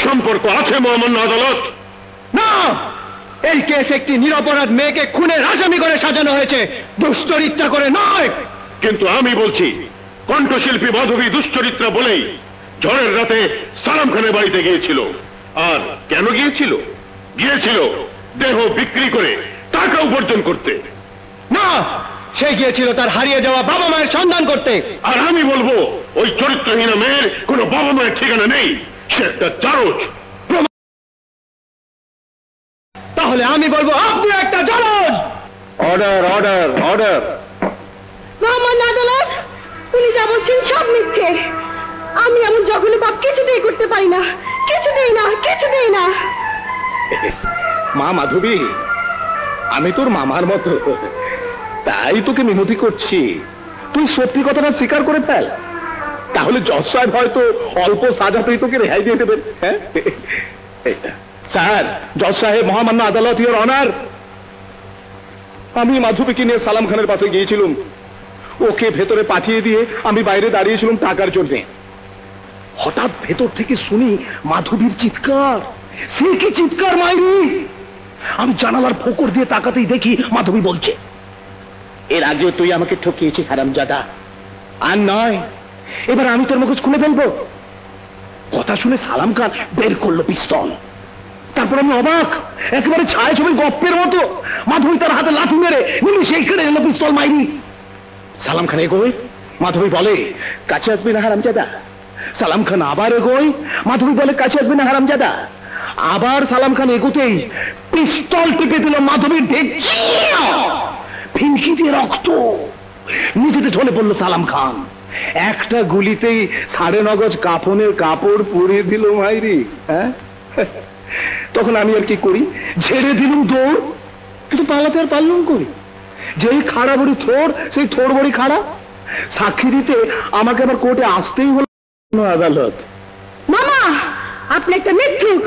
Speaker 6: সম্পর্ক আছে মহামান্য আদালত।
Speaker 3: না, এই কেস একটি নিরপরাধ মেয়েকে খুনের আসামি করে সাজানো হয়েছে, দুশ্চরিত্রা করে নয়।
Speaker 6: কিন্তু আমি বলছি, কণ্ঠশিল্পী মাধবী দুশ্চরিত্রা বলেই ঝড়ের রাতে সালাম খানের বাড়িতে গিয়েছিল। আর কেন গিয়েছিল? গিয়েছিল দেহ বিক্রি করে টাকা উপার্জন করতে।
Speaker 3: না, সে গিয়েছিল তার হারিয়ে যাওয়া বাবা মায়ের সন্ধান করতে।
Speaker 6: আর আমি বলবো, ওই চরিত্রহীন মেয়ের কোনো বাবা মায়ের ঠিকানা নেই, সে একটা জারজ।
Speaker 3: তাহলে আমি বলবো আপনি একটা জারজ।
Speaker 5: Order, order, order.
Speaker 2: মোহাম্মদ আদালত, উনি যা বলছেন সব মিথ্যে। আমি এমন জঘন্য পাপ কিছুতেই করতে পারি না, কিছুতেই না, কিছুতেই না।
Speaker 5: মা মাধবী, আমি তোর মামার মতো, তাই তোকে মিনতি করছি, তুই সত্যি কথাটা স্বীকার করে ফেল। তাহলে জজ সাহেব হয়তো অল্প সাজাতেই তোকে রেহাই দিয়ে দেবেন। হ্যাঁ স্যার, জজ সাহেব, মহামান্য আদালত, ইওর অনার, আমি মাধবীকে নিয়ে সালাম খানের পাশে গিয়েছিলাম। ওকে ভেতরে পাঠিয়ে দিয়ে আমি বাইরে দাঁড়িয়েছিলাম টাকার জন্য। হঠাৎ ভেতর থেকে শুনি মাধবীর চিৎকার। সে কি চিৎকার মাইরি! আমি জানালার ফোকর দিয়ে তাকাতেই দেখি মাধবী বলছে, এর আগে তুই আমাকে ঠকিয়েছিস হারামজাদা, আর নয়, এবার আমি তোর মুখোশ খুলে ফেলবো। কথা শুনে সালাম খান বের করলো পিস্তল। তারপর আমি অবাক, একেবারে ছায়া ছবি গপ্পের মতো মাধবী তার হাতে লাঠি মেরে নিমিষে কেড়ে নিল পিস্তল মাইরি। সালাম খান এগোয়, মাধবী বলে, কাছে আসবি না হারামজাদা। সালাম খান আবার এগোয়, মাধবী বলে, কাছে আসবি না হারামজাদা। আবার সালাম খান এগোতেই পিস্তল টিপে দিল মাধবীর ঢেকি, ফিনকি দিয়ে রক্ত। নিজেতে ঢলে পড়লো সালাম খান। একটা গুলিতেই 9.5 গজ কাফনের কাপড় পরিয়ে দিল মাইরি। হ্যাঁ, তখন আমি আর কি করি, ঝেড়ে দিলুম দৌড়। কিন্তু পালাতে আর পারলুম করি, যেই খাড়া বড়ি থোর, সেই থোর বড়ি খাড়া। সাক্ষী দিতে আমাকে আবার কোর্টে আসতেই হলো। আদালত,
Speaker 2: মামা, আপনি একটা মিথ্যুক।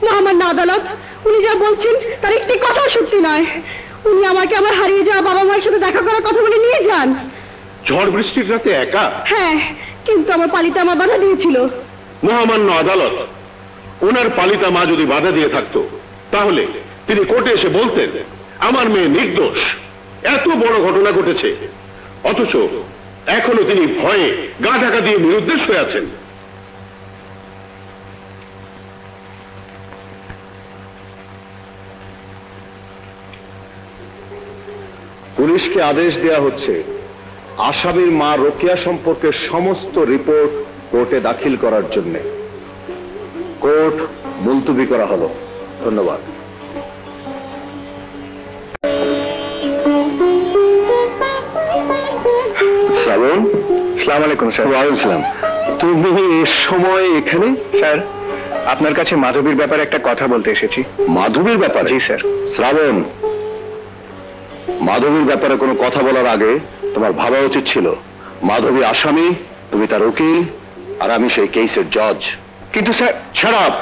Speaker 2: মোহাম্মদ আদালত, উনি যা বলছেন তার একটি কথা সত্যি নয়। উনি আমাকে আমার হারিয়ে যাওয়া বাবা মায়ের সাথে দেখা করার কথা বলে নিয়ে যান।
Speaker 6: ঝড় বৃষ্টির রাতে একা?
Speaker 2: হ্যাঁ, কিন্তু আমার পালিতে আমার বাধা দিয়েছিল।
Speaker 6: মহামান্য আদালত, ওনার পালিতা মা যদি বাধা দিয়ে থাকতো, তাহলে তিনি কোর্টে এসে বলতেন, আমার মেয়ে নির্দোষ, এত বড় ঘটনা ঘটেছে, অথচ এখনো তিনি ভয়ে গা ঢাকা দিয়ে নিরুদ্দেশ হয়ে আছেন।
Speaker 5: পুলিশকে আদেশ দেয়া হচ্ছে আসামির মা রোকেয়া সম্পর্কে সমস্ত রিপোর্ট কোর্টে দাখিল করার জন্য। কোর্ট মুলতবি করা হলো। ধন্যবাদ। শ্রাবণ, সালাম আলাইকুম স্যার। ওয়ালাইকুম সালাম। তুমি এ সময় এখানে? স্যার, আপনার কাছে মাধবীর ব্যাপারে একটা কথা বলতে এসেছি। মাধবীর ব্যাপারে? জি স্যার। শ্রাবণ, মাধবীর ব্যাপারে কোনো কথা বলার আগে তোমার ভাবা উচিত ছিল মাধবী আসামি, তুমি তার উকিল, আর আমি সেই কেসের জজ।
Speaker 1: কিন্তু স্যার,
Speaker 6: ছাড়াপ।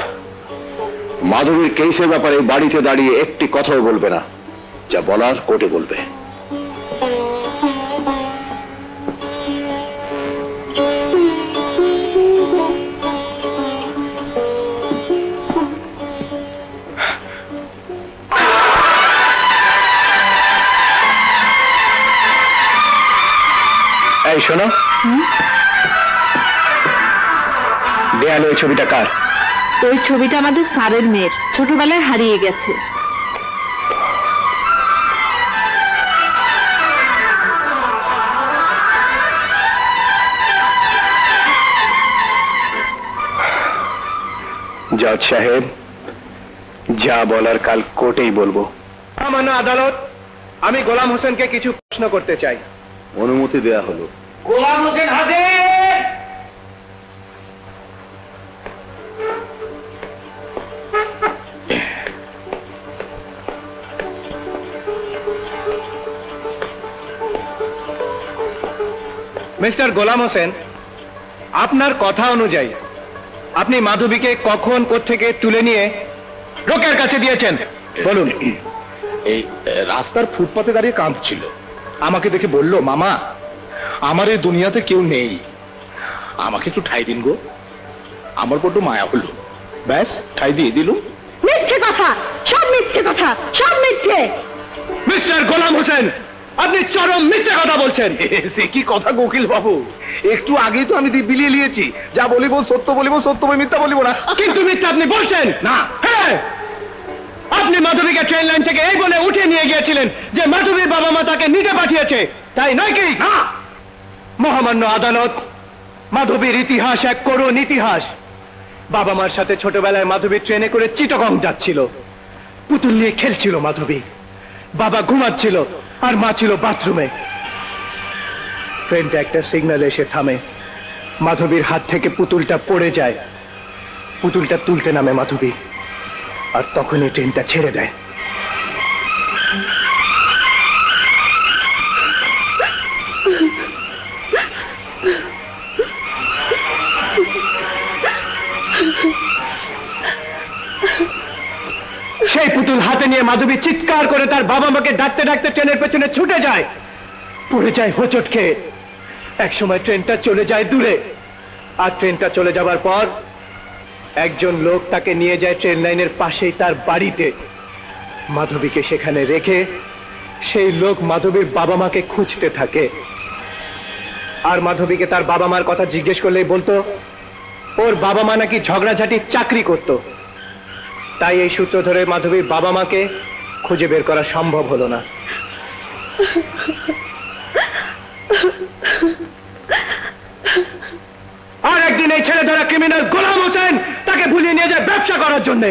Speaker 6: মাধবীর কেসের ব্যাপারে বাড়িতে দাঁড়িয়ে একটি কথাও বলবে না, যা বলার কোর্টে বলবে।
Speaker 1: এই শোনো, দেয়ালে ওই ছবিটা কার?
Speaker 2: ওই ছবিটা আমাদের স্যারের মেয়ের, ছোটবেলায় হারিয়ে গেছে।
Speaker 1: জজ সাহেব, যা বলার কাল কোর্টেই বলবো।
Speaker 5: সামান্য আদালত, আমি গোলাম হোসেনকে কিছু প্রশ্ন করতে চাই।
Speaker 6: অনুমতি দেয়া হলো।
Speaker 3: গোলাম হোসেন হাজির।
Speaker 5: মিস্টার গোলাম হোসেন, আপনার কথা অনুযায়ী আপনি মাধবীকে কখন কোত্থেকে তুলে নিয়ে লোকের কাছে দিয়েছেন বলুন।
Speaker 1: এই রাস্তার ফুটপাতে দাঁড়িয়ে কাঁদছিল, আমাকে দেখে বলল, মামা আমার এই দুনিয়াতে কেউ নেই, আমাকে একটু ঠাই দিন গো। আমার বড্ড মায়া হলো, ব্যাস ঠাই দিয়ে দিলুম।
Speaker 2: মিথ্যে কথা, সব মিথ্যে কথা, সব মিথ্যে।
Speaker 5: মিস্টার গোলাম হোসেন, আপনি চরম মিথ্যে কথা বলছেন।
Speaker 1: সে কি কথা উকিল বাবু, একটু আগেই তো আমি বিলিয়ে নিয়েছি, যা বলিব সত্য বলিব, সত্য বই মিথ্যা বলিব না।
Speaker 5: কিন্তু মিথ্যা আপনি বলছেন
Speaker 1: না।
Speaker 5: হ্যাঁ, আপনি মাধবীকে ট্রেন লাইন থেকে এই বলে উঠে নিয়ে গিয়েছিলেন যে মাধবীর বাবা মা তাকে নিতে পাঠিয়েছে, তাই নয় কি?
Speaker 1: না।
Speaker 5: মহামান্য আদালত, মাধবীর ইতিহাস এক করুণ ইতিহাস। বাবা মার সাথে ছোটবেলায় মাধবী ট্রেনে করে চিটাগং যাচ্ছিল, পুতুল নিয়ে খেলছিল মাধবী, বাবা ঘুমাচ্ছিল আর মা ছিল বাথরুমে। ট্রেনটা একটা সিগন্যালে এসে থামে, মাধবীর হাত থেকে পুতুলটা পড়ে যায়, পুতুলটা তুলতে নামে মাধবী, আর তখনই ট্রেনটা ছেড়ে দেয়। সেই পুতুল হাতে নিয়ে মাধবী চিৎকার করে তার বাবা মাকে ডাকতে ডাকতে ট্রেনের পেছনে ছুটে যায়, পড়ে যায় হোঁচট খেয়ে। একসময় ট্রেনটা চলে যায় দূরে, আর ট্রেনটা চলে যাবার পর একজন লোক তাকে নিয়ে যায় ট্রেন লাইনের পাশেই তার বাড়িতে। মাধবীকে সেখানে রেখে সেই লোক মাধবীর বাবা মাকে খুঁজতে থাকে, আর মাধবীকে তার বাবা মার কথা জিজ্ঞেস করলেই বলতো ওর বাবা মা নাকি ঝগড়াঝাটির চাকরি করত। তাই এই সূত্র ধরে মাধবীর বাবা মাকে খুঁজে বের করা সম্ভব হলো না। আর একদিন এই ছেলে ধরা ক্রিমিনাল গোলাম হোসেন তাকে ভুলিয়ে নিয়ে যায় ব্যবসা করার জন্য।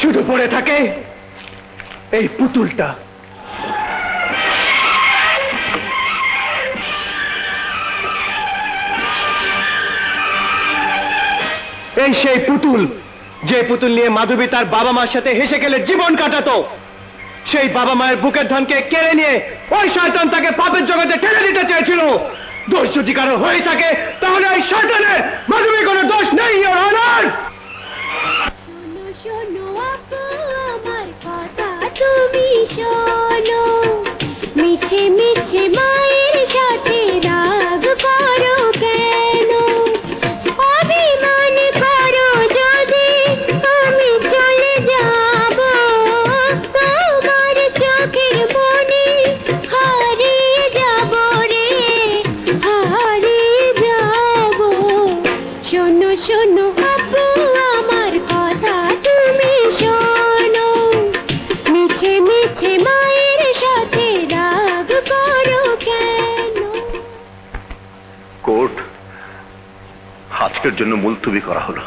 Speaker 5: শুধু পড়ে থাকে এই পুতুলটা। এই সেই পুতুল, যে পুতুল নিয়ে মাধবী তার বাবা মার সাথে হেসে খেলে জীবন কাটাতো। সেই বাবা মায়ের বুকের ধনকে কেড়ে নিয়ে ওই শয়তান তাকে পাপের জগতে ঠেলে দিতে চেয়েছিল। দোষ যদি কারো হয়ে থাকে তাহলে ওই শয়তানের, মাধবীর কোনো দোষ নেই, ইওর অনার।
Speaker 7: শোনো আপু আমার কথা তুমি শোনো, মিছে মিছে মায়ের সাথে রাগ করো কেন? অভিমান করো যদি আমি চলে যাব, তোমার চোখের মনে হারিয়ে যাব রে, হারিয়ে যাব। শোনো শোনো আপু আমার কথা তুমি শোনো, মিছে মিছে মায়ের সাথে রাগ করো কেন?
Speaker 6: কোর্ট আজকের জন্য মুলতবি করা হলো।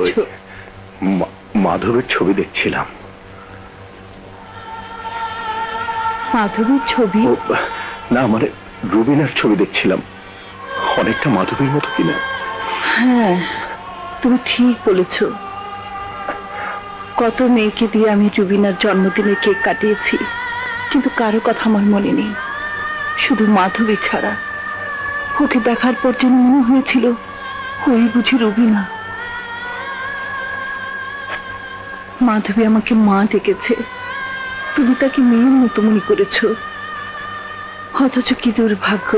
Speaker 2: দেখছো?
Speaker 1: মাধবের ছবি দেখছিলাম।
Speaker 2: মাধবীর ছবি?
Speaker 1: না, মানে রুবিনার ছবি দেখছিলাম। অনেকটা মাধবীর মতো কিনা?
Speaker 2: হ্যাঁ, তুমি ঠিক বলেছ। কত মেয়েকে দিয়ে আমি রুবিনার জন্মদিনে কেক কাটিয়েছি, কিন্তু কারো কথা আমার মনে নেই, শুধু মাধবী ছাড়া। ওকে দেখার পর যেন মনে হয়েছিল ওই বুঝি রুবিনা। মাধবী আমাকে মা ডেকেছে, তুমি তাকে মেয়ের মতো মনে করেছ। অথচ কি দুর্ভাগ্য,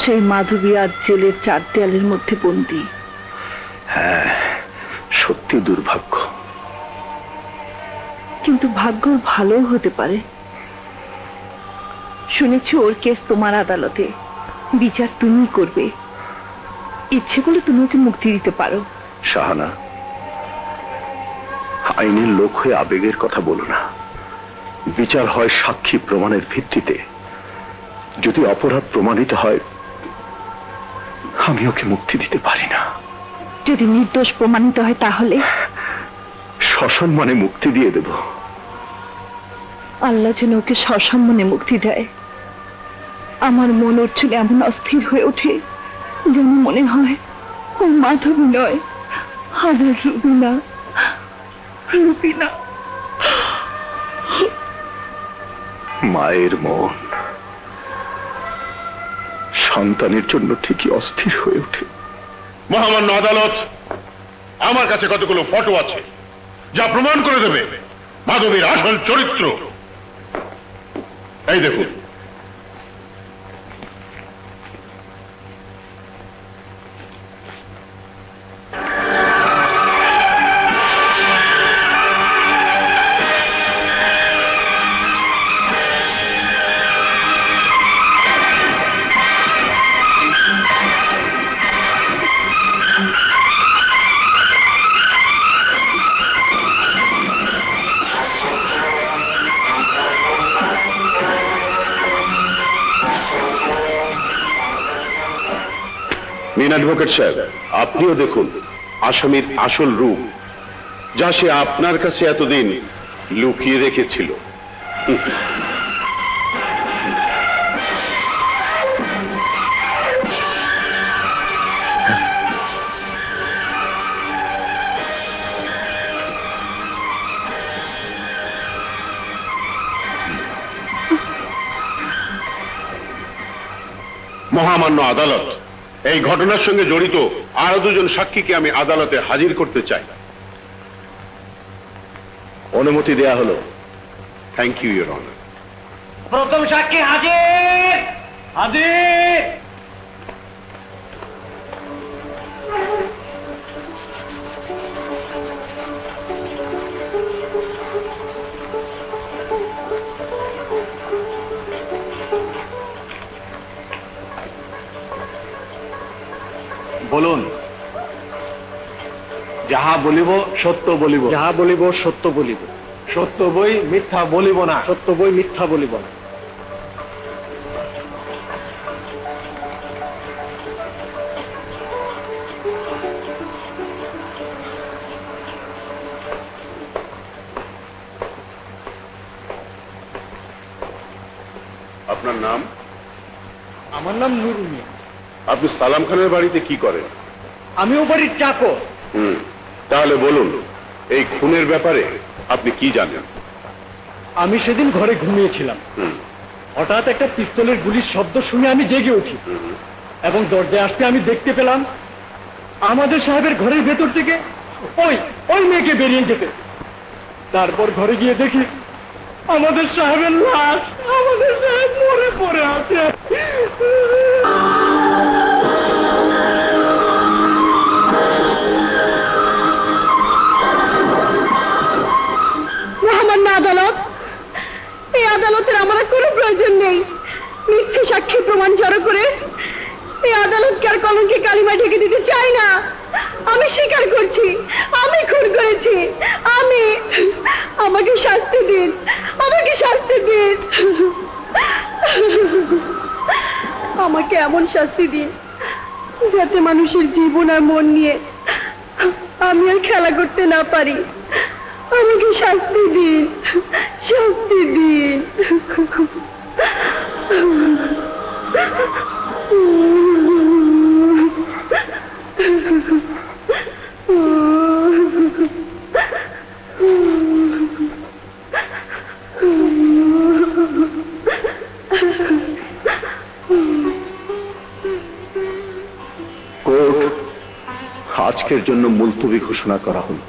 Speaker 2: সেই মাধবী আজ জেলের 4 দেয়ালের মধ্যে বন্দী।
Speaker 1: হ্যাঁ, সত্যি দুর্ভাগ্য।
Speaker 2: কিন্তু ভাগ্য ভালো হতে পারে। শুনেছি ওর কেস তোমার আদালতে, বিচার তুমি করবে। ইচ্ছে করলে তুমি ওকে মুক্তি দিতে পারো।
Speaker 1: শাহানা, আইনের লোক হয়ে আবেগের কথা বলো না। বিচার হয় সাক্ষী প্রমাণের ভিত্তিতে। যদি অপরাধ প্রমাণিত হয়, আমি ওকে মুক্তি দিতে পারি না।
Speaker 2: যদি নির্দোষ প্রমাণিত হয় তাহলে?
Speaker 1: সসম্মানে মুক্তি দিয়ে দেব।
Speaker 2: আল্লাহ যেন ওকে সসম্মানে মুক্তি দেয়। আমার মন ওর ছিল এমন অস্থির হয়ে ওঠে যেন মনে হয় ও মাধবী নয়, আমার রুবিনা। রুবিনা।
Speaker 1: মায়ের মন সন্তানের জন্য ঠিকই অস্থির হয়ে ওঠে।
Speaker 6: মহামান্য আদালত, আমার কাছে কতগুলো ফটো আছে যা প্রমাণ করে দেবে মাধবীর আসল চরিত্র। এই দেখুন। মিন অ্যাডভোকেট সাহেব, আপনিও দেখুন আসামির আসল রূপ, যা সে আপনার কাছে এতদিন লুকিয়ে রেখেছিল। মহামান্য আদালত, এই ঘটনার সঙ্গে জড়িত আরো 2 জন সাক্ষীকে আমি আদালতে হাজির করতে চাই। অনুমতি দেয়া হলো। Thank you, your honour.
Speaker 3: প্রথম সাক্ষী হাজির। হাজির। বলুন। যাহা বলিব সত্য বলিব। যাহা বলিব সত্য বলিব। সত্য বই মিথ্যা বলিব না। সত্য বই মিথ্যা বলিব না।
Speaker 6: আপনার নাম?
Speaker 3: আমার নাম নুরু মিয়া।
Speaker 6: আপনি সালাম খানের বাড়িতে কি করেন?
Speaker 3: আমি ও বাড়ির চাকর।
Speaker 6: তাহলে বলুন, এই খুনের ব্যাপারে আপনি কি জানেন?
Speaker 3: আমি সেদিন ঘরে ঘুমিয়েছিলাম। হঠাৎ একটা পিস্তলের গুলির শব্দ শুনে আমি জেগে উঠি এবং দরজায় আসতে আমি দেখতে পেলাম আমাদের সাহেবের ঘরের ভেতর থেকে ওই মেয়েকে বেরিয়ে যেতে। তারপর ঘরে গিয়ে দেখি আমাদের সাহেবের লাশ, আমাদের সাহেব মরে পড়ে আছে।
Speaker 2: মহামান্য আদালত, এই আদালতের আমার কোনো প্রয়োজন নেই। মিথ্যে সাক্ষী প্রমাণ জড়ো করে এই আদালতকে আর কলঙ্কে কালিমা ঢেকে দিতে চাই না। আমি স্বীকার করছি, আমি খুন করেছি। আমাকে শাস্তি দিন, আমাকে শাস্তি দিন। আমাকে এমন শাস্তি দিন যাতে মানুষের জীবন আর মন নিয়ে আমি আর খেলা করতে না পারি, আমাকে শাস্তি দিন, শাস্তি দিন।
Speaker 1: কোর্ট আজকের জন্য মুলতবি ঘোষণা করা হল।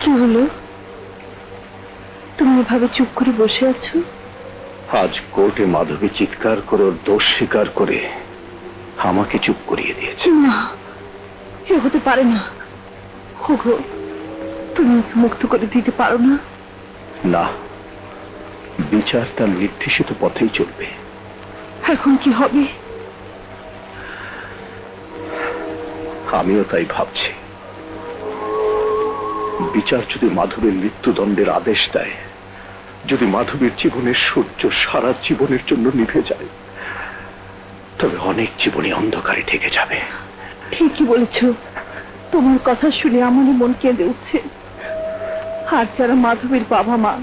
Speaker 2: কি হলো, তুমি এভাবে চুপ করে বসে আছো?
Speaker 1: আজ কোর্টে মাধবী চিৎকার করে ওর দোষ স্বীকার করে আমাকে চুপ করিয়ে দিয়েছে।
Speaker 2: না, এ হতে পারে না। ওগো, তুমি ওকে মুক্ত করে দিতে পারো না?
Speaker 1: না, বিচার তার নির্দেশিত পথেই চলবে।
Speaker 2: এখন কি হবে?
Speaker 1: আমিও তাই ভাবছি। বিচার যদি মাধবীর মৃত্যুদণ্ডের আদেশ দেয়, যদি মাধবীর জীবনের সূর্য সারা জীবনের জন্য নিভে যায়, তবে অনেক জীবনই অন্ধকারে ঢেকে যাবে।
Speaker 2: ঠিকই বলেছ, তোমার কথা শুনে আমারই মন কেঁদে উঠছে। আর যারা মাধবীর বাবা মা,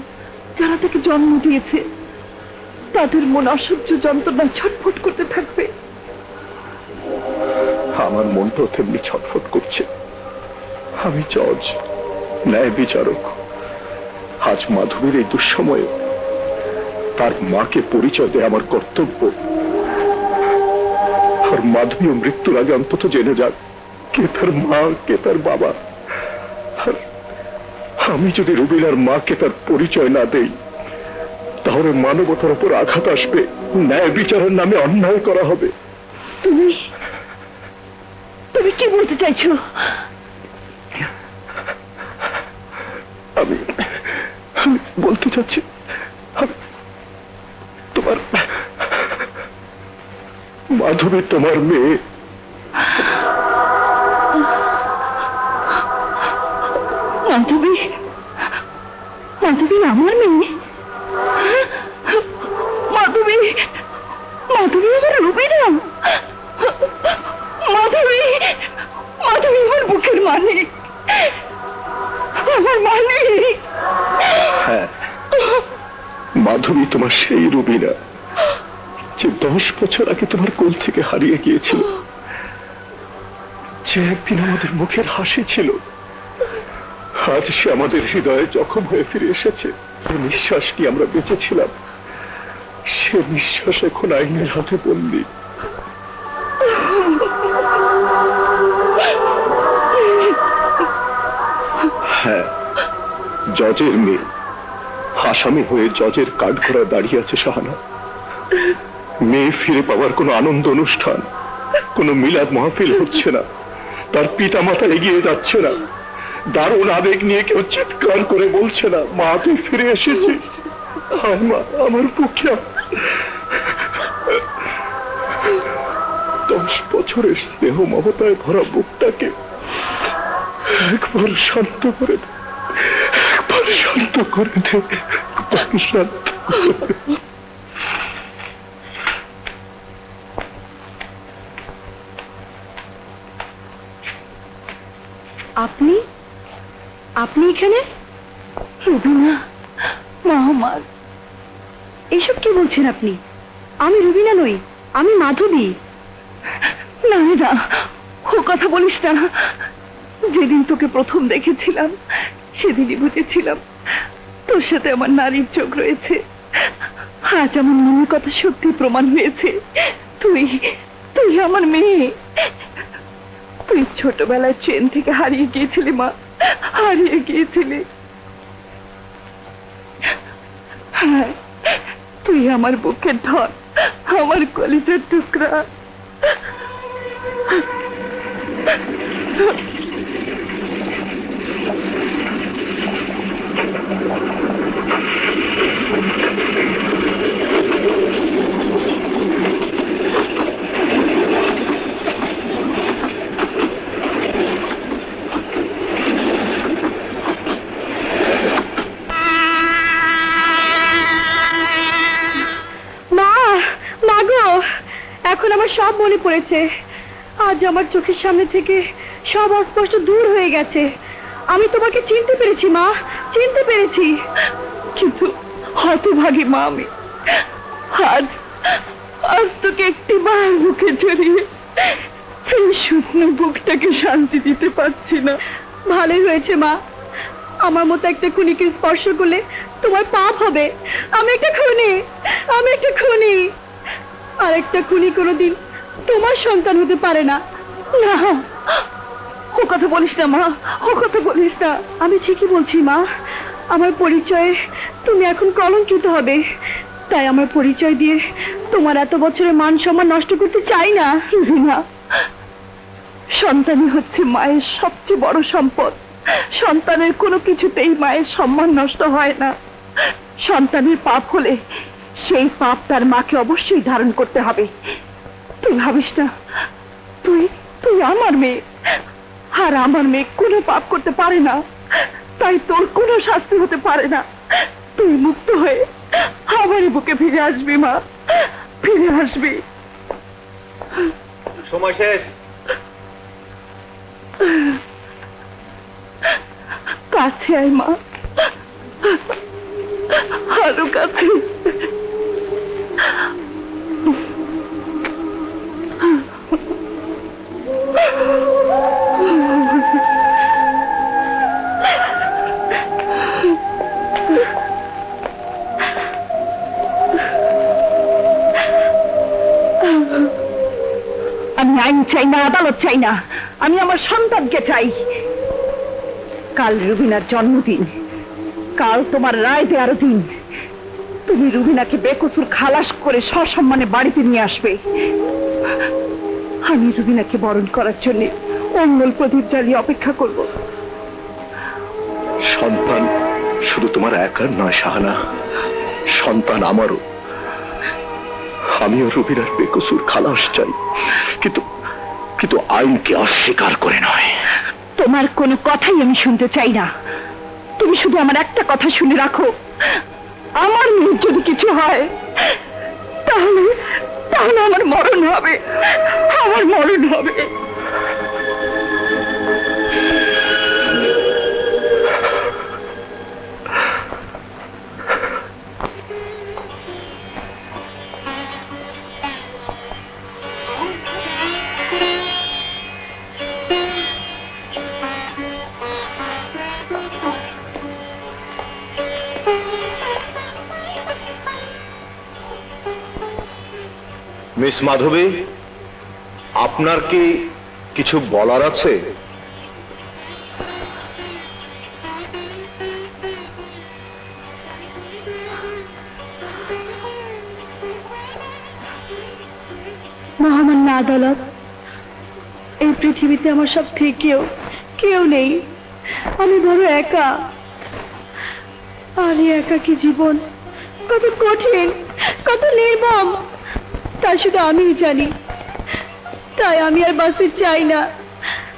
Speaker 2: যারা তাকে জন্ম দিয়েছে, তাদের মন অসহ্য যন্ত্রণায় ছটফট করতে থাকবে।
Speaker 1: আমার মনটাও তেমনি ছটফট করছে। আমি জজ, ন্যায় বিচারক। আজ মাধবীর এই দুঃসময়ে তার মাকে পরিচয় দেয় আমার কর্তব্য। আর মাধবীও মৃত্যুর আগে অন্তত জেনে যাক কে তার মা, কে তার বাবা। আর আমি যদি রুবিলার মাকে তার পরিচয় না দেই, তাহলে মানবতার উপর আঘাত আসবে, ন্যায় বিচারের নামে অন্যায় করা হবে।
Speaker 2: তুমি তুমি কি বলতে চাইছো?
Speaker 1: আমি বলতে চাচ্ছি, তোমার মাধবী তোমার মেয়ে।
Speaker 2: মাধবী? মাধবী আমার মেয়ে? মাধবী? মাধবী আমার রুবিনা? মাধবী? মাধবী আমার বুকের মালিক, আমার মালিক।
Speaker 1: হ্যাঁ, মাধবী তোমার সেই রুবিনা যে 10 বছর আগে তোমার কোল থেকে হারিয়ে গিয়েছিল, যে একদিন আমাদের মুখের হাসি ছিল। আজ সে আমাদের হৃদয়ে জখম হয়ে ফিরে এসেছে। যে নিঃশ্বাস নিয়ে আমরা বেঁচেছিলাম, সে নিঃশ্বাস এখন আইনের হাতে বন্দী। হ্যাঁ, জজের মেয়ে আসামি হয়ে জজের কাঠগড়ায় দাঁড়িয়ে আছে শাহানা। মেয়ে ফিরে পাওয়ার কোনো আনন্দ অনুষ্ঠান, কোনো মিলাদ মাহফিল হচ্ছে না। তার পিতা মাতা এগিয়ে যাচ্ছে না। দারুণ আবেগ নিয়ে কেউ চিৎকার করে বলছে না, মা তুই ফিরে এসেছিস। হায় মা, আমার বুকে 10 বছরের স্নেহ মমতায় ভরা বুকটাকে একবার শান্ত করে দে, একবার শান্ত করে দে, একবার শান্ত করে দে।
Speaker 2: আপনি আপনি এখানে? রুবিনা, মা আমার, এসব কি বলছেন আপনি? আমি রুবিনা নই, আমি মাধবী। না না, ও কথা বলিস না। যেদিন তোকে প্রথম দেখেছিলাম, সেদিনই বুঝেছিলাম তোর সাথে আমার নারীর চোখ রয়েছে। আজ আমার মনের কথা সত্যি প্রমাণ হয়েছে। তুই তুই আমার মেয়ে। তুই ছোটবেলায় ট্রেন থেকে হারিয়ে গিয়েছিলি মা, হারিয়ে গিয়েছিলি। হ্যাঁ, তুই আমার বুকের ধন, আমার কলিজার টুকরা। এখন আমার সব মনে পড়েছে। আজ আমার চোখের সামনে থেকে সব অস্পষ্ট দূর হয়ে গেছে। আমি তোমাকে চিনতে পেরেছি মা, চিনতে পেরেছি। কিন্তু হতভাগী মা আমি। আজ তোকে একটি বার বুকে জড়িয়ে এই শুকনো বুকটাকে শান্তি দিতে পারছি না। ভালোই হয়েছে মা, আমার মতো একটা খুনিকে স্পর্শ করলে তোমার পাপ হবে। আমি একটা খুনি, আমি একটা খুনি। আর একটা খুনি কোনোদিন তোমার সন্তান হতে পারে না। না, ও কথা বলিস না মা, ও কথা বলিস না। আমি ঠিকই বলছি মা, আমার পরিচয়ে তুমি এখন কলঙ্কিত হবে। তাই আমার পরিচয় দিয়ে তোমার এত বছরের মান সম্মান নষ্ট করতে চাই না। না, সন্তানই হচ্ছে মায়ের সবচেয়ে বড় সম্পদ। সন্তানের কোনো কিছুতেই মায়ের সম্মান নষ্ট হয় না। সন্তানের পাপ হলে সেই পাপ তার মাকে অবশ্যই ধারণ করতে হবে। তুই ভাবিস না, তুই আমার মেয়ে, আর আমার মেয়ে কোনো পাপ করতে পারে না। তাই তোর কোনো শাস্তি হতে পারে না। তুই মুক্ত হয়ে আমার বুকে ফিরে আসবি মা, ফিরে আসবি।
Speaker 3: সময় শেষ।
Speaker 2: কাছে আয় মা, আরো কাছে। আমি আইন চাই না, আদালত চাই না, আমি আমার সন্তানকে চাই। কাল রুবিনার জন্মদিন, কাল তোমার রায় দেওয়ার দিন। তুমি রুবিনাকে বেকসুর খালাস করে সসম্মানে বাড়িতে নিয়ে আসবে। আমি রুবিনাকে বরণ করার জন্য অঙ্গল প্রদীপ জ্বালিয়ে অপেক্ষা করব।
Speaker 1: সন্তান শুধু তোমার একার নয় শাহানা, সন্তান আমারও। আমিও রুবিনার বেকসুর খালাস চাই, কিন্তু আইনকে অস্বীকার করে নয়।
Speaker 2: তোমার কোনো কথাই আমি শুনতে চাই না। তুমি শুধু আমার একটা কথা শুনে রাখো, আমার মেয়ের যদি কিছু হয় তাহলে আমার মরণ হবে, আমার মরণ হবে।
Speaker 1: মিস মাধবী, আপনার কি কিছু বলার আছে?
Speaker 2: মহামান্য আদালত, এই পৃথিবীতে আমার সব থেকে কেউ নেই। আমি বড় একা। আর এই একাকী জীবন কত কঠিন, কত নির্মম তা শুধু আমিই জানি। তাই আমি আর বাঁচতে চাই না,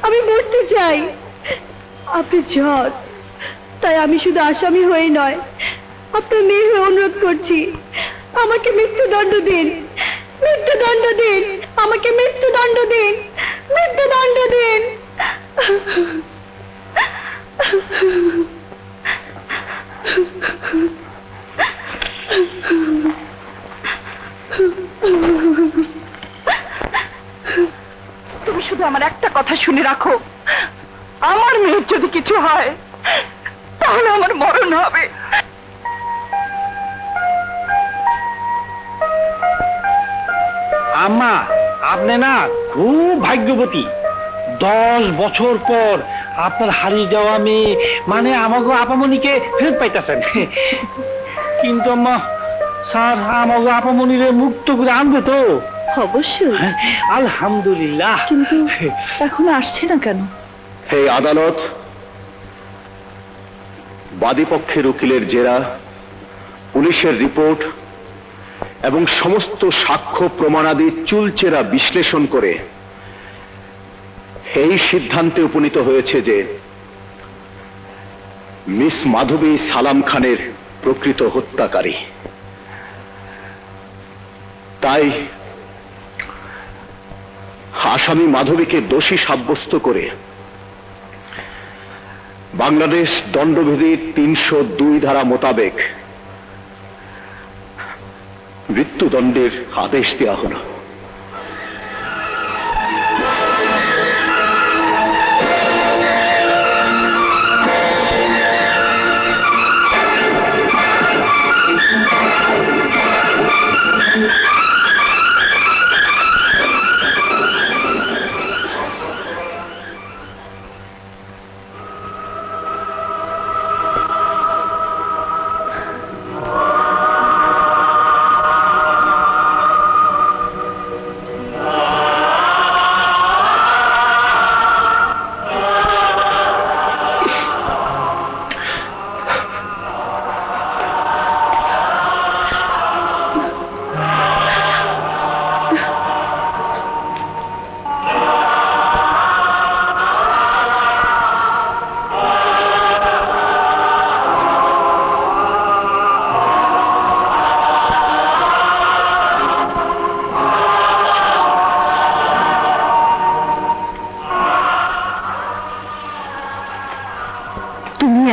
Speaker 2: আমি মরতে চাই। আপনি জজ, তাই আমি শুধু আসামি হয়ে নয়, আপনার মেয়ে হয়ে অনুরোধ করছি, আমাকে মৃত্যুদণ্ড দিন, মৃত্যুদণ্ড দিন, আমাকে মৃত্যুদণ্ড দিন, মৃত্যুদণ্ড দিন। তুমি শুধু আমার একটা কথা শুনে রাখো, আমার মেয়ের যদি কিছু হয় তাহলে আমার মরণ হবে।
Speaker 3: আম্মা, আপনি না খুব ভাগ্যবতী। 10 বছর পর আপনার হারিয়ে যাওয়া মেয়ে মানে আমাকে আপামনিকে ফেরত পাইতেছেন। কিন্তু আম্মা, স্যার আমার আপামনিরে মুক্ত করে আনবে তো?
Speaker 2: অবশ্যই,
Speaker 3: আলহামদুলিল্লাহ।
Speaker 2: কিন্তু এখনো আসছে না কেন?
Speaker 5: হে আদালত, বাদীপক্ষের উকিলের জেরা, পুলিশের রিপোর্ট এবং সমস্ত সাক্ষ্য প্রমাণাদি চুলচেরা বিশ্লেষণ করে এই সিদ্ধান্তে উপনীত হয়েছে যে মিস মাধবী সালাম খানের প্রকৃত হত্যাকারী। তাই আসামি মাধবীকে দোষী সাব্যস্ত করে বাংলাদেশ দণ্ডবিধির ৩০২ ধারা মোতাবেক মৃত্যুদণ্ডের আদেশ দেওয়া হলো।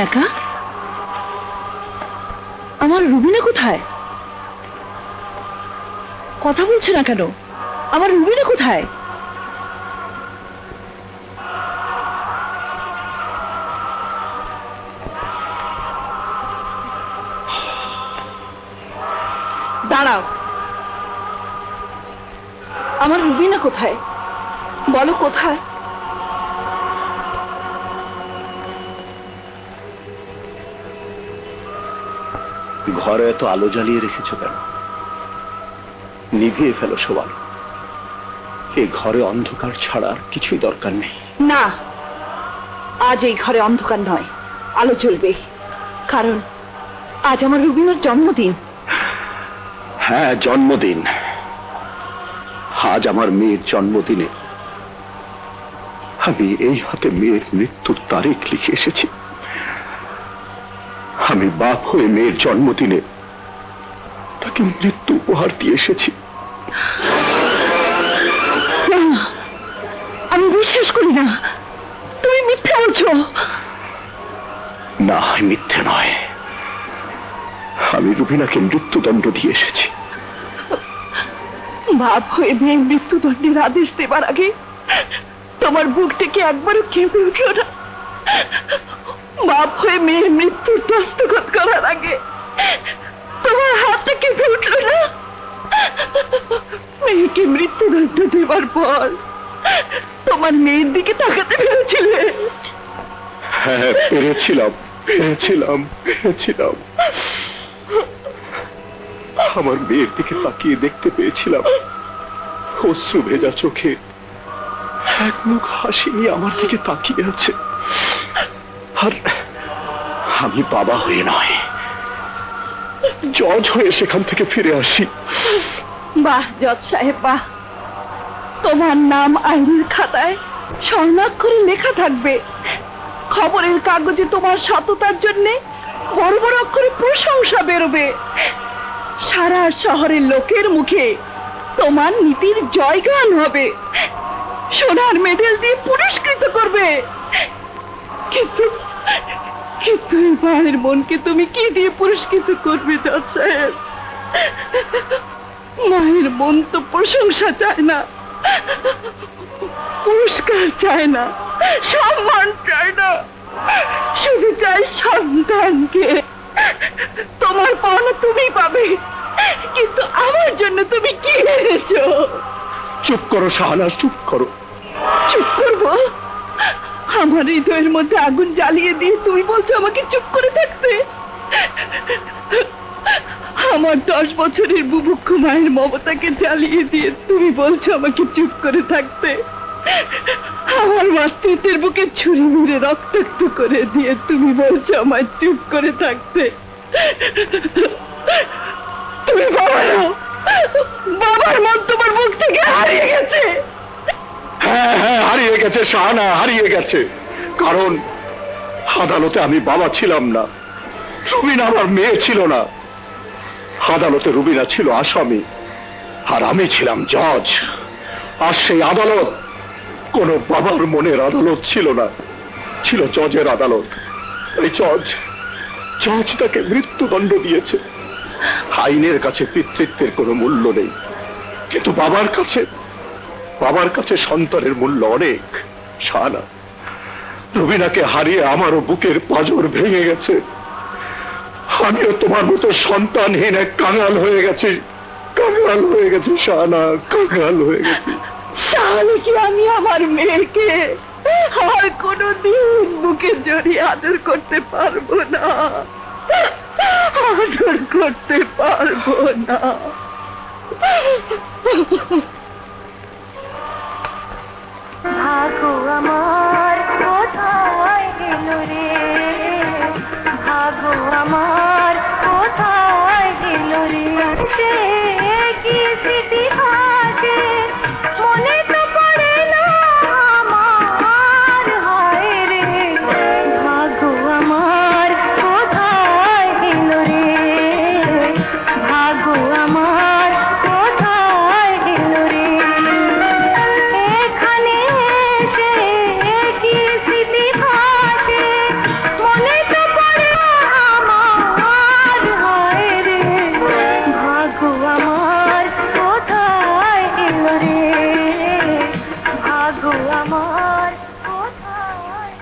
Speaker 2: একা? আমার রুবিনা কোথায়? কথা বলছো না কেন? আমার রুবিনা কোথায়? দাঁড়াও, আমার রুবিনা কোথায়? বলো কোথায়?
Speaker 5: ঘরে এত আলো জ্বালিয়ে রেখেছ কেন? নিভিয়ে ফেলো সব আলো। এই ঘরে অন্ধকার ছাড়া আর কিছুই দরকার নেই।
Speaker 2: না, আজ এই ঘরে অন্ধকার নয়, আলো জ্বলবে। কারণ আজ আমার রুবিনার জন্মদিন।
Speaker 5: হ্যাঁ, জন্মদিন। আজ আমার মেয়ের জন্মদিনে আমি এই হাতে মেয়ের মৃত্যুর তারিখ লিখে এসেছি। আমি বাপ হয়ে মেয়ের জন্মদিনে তাকে মৃত্যু উপহার দিয়ে এসেছি।
Speaker 2: আমি বিশ্বাস করি না, তুমি মিথ্যে বলছো।
Speaker 5: না, মিথ্যে নয়, আমি রুবিনাকে মৃত্যুদণ্ড দিয়ে এসেছি।
Speaker 2: বাপ হয়ে মেয়ে মৃত্যুদণ্ডের আদেশ দেবার আগে তোমার বুক থেকে একবারও কেঁপে উঠলো না? বাপ হয়ে মেয়ের মৃত্যুর দস্তখত করার আগে তোমার হাতটা কেঁপে উঠলো না? মেয়েকে মৃত্যুদণ্ড দেবার পর তোমার মেয়ের দিকে তাকাতে পেরেছিলে?
Speaker 5: হ্যাঁ, পেরেছিলাম। আমার মেয়ের দিকে তাকিয়ে দেখতে পেয়েছিলাম অশ্রু ভেজা চোখে এক মুখ হাসি নিয়ে আমার দিকে তাকিয়ে আছে। আর আমি বাবা হয়ে নয়, জজ হয়ে সেখান থেকে ফিরে আসি।
Speaker 2: বাহ জজ সাহেব, বাহ! তোমার নাম আইনের খাতায় স্বর্ণাক্ষরে লেখা থাকবে। খবরের কাগজে তোমার সততার জন্য বড় বড় অক্ষরে প্রশংসা বেরোবে। সারা শহরের লোকের মুখে তোমার নীতির জয়গান হবে। সোনার মেডেল দিয়ে পুরস্কৃত করবে। কিন্তু কিন্তু এই মায়ের মনকে তুমি কি দিয়ে পুরস্কৃত করবে জজ সাহেব? মায়ের মন তো প্রশংসা চায় না, পুরস্কার চায় না, সম্মান চায় না, শুধু চাই সন্তানকে। তোমার পাওনা তুমি পাবে, কিন্তু আমার জন্য তুমি কি এনেছো?
Speaker 5: চুপ করো শাহানা, চুপ করো।
Speaker 2: চুপ করবো? আমার হৃদয়ের মধ্যে আগুন জ্বালিয়ে দিয়ে তুমি বলছো আমাকে চুপ করে থাকতে? আমার আমার 10 বছরের বুভুক্ষ মায়ের মমতাকে জ্বালিয়ে দিয়ে তুমি বলছো আমাকে চুপ করে থাকতে। আমার মাতৃত্বের বুকে ছুরি মেরে রক্তাক্ত করে দিয়ে তুমি বলছো আমায় চুপ করে থাকতে। তুমি বাবার মন তোমার মুখ থেকে হারিয়ে গেছে।
Speaker 1: হ্যাঁ হ্যাঁ, হারিয়ে গেছে শাহানা, হারিয়ে গেছে। কারণ আদালতে আমি বাবা ছিলাম না, রুবিনা আমার মেয়ে ছিল না। আদালতে রুবিনা ছিল আসামি, আর আমি ছিলাম জজ। আর সেই আদালত কোন বাবার মনের আদালত ছিল না, ছিল জজের আদালত। এই জজ তাকে মৃত্যুদণ্ড দিয়েছে। আইনের কাছে পিতৃত্বের কোনো মূল্য নেই, কিন্তু বাবার কাছে সন্তানের মূল্য অনেক। শাহানা, রুবিনাকে হারিয়ে আমারও বুকের পাঁজর ভেঙে গেছে। আমিও তোমার মতো সন্তানহীন এক কাঙাল হয়ে গেছি, শাহানা, কাঙাল হয়ে গেছি।
Speaker 2: তাহলে কি আমি আমার মেয়েকে আর কোনোদিন বুকে জড়িয়ে আদর করতে পারবো না? আদর করতে পারবো না।
Speaker 7: ভাগো আমার কোথায় গেল রে, ভাগো আমার কোথায় গেল রে। সে কি স্মৃতি থাকে মনে তো পড়ে না আমার, হায় রে। ভাগো আমার কোথায় গেল রে, ভাগো আমার কোথায় গেল রে। এখানে এসে কি স্মৃতি থাকে মনে তো পড়ে আমার, হায় রে। ভাগো আমার কোথায় গেল রে, ভাগো আমার কোথায়।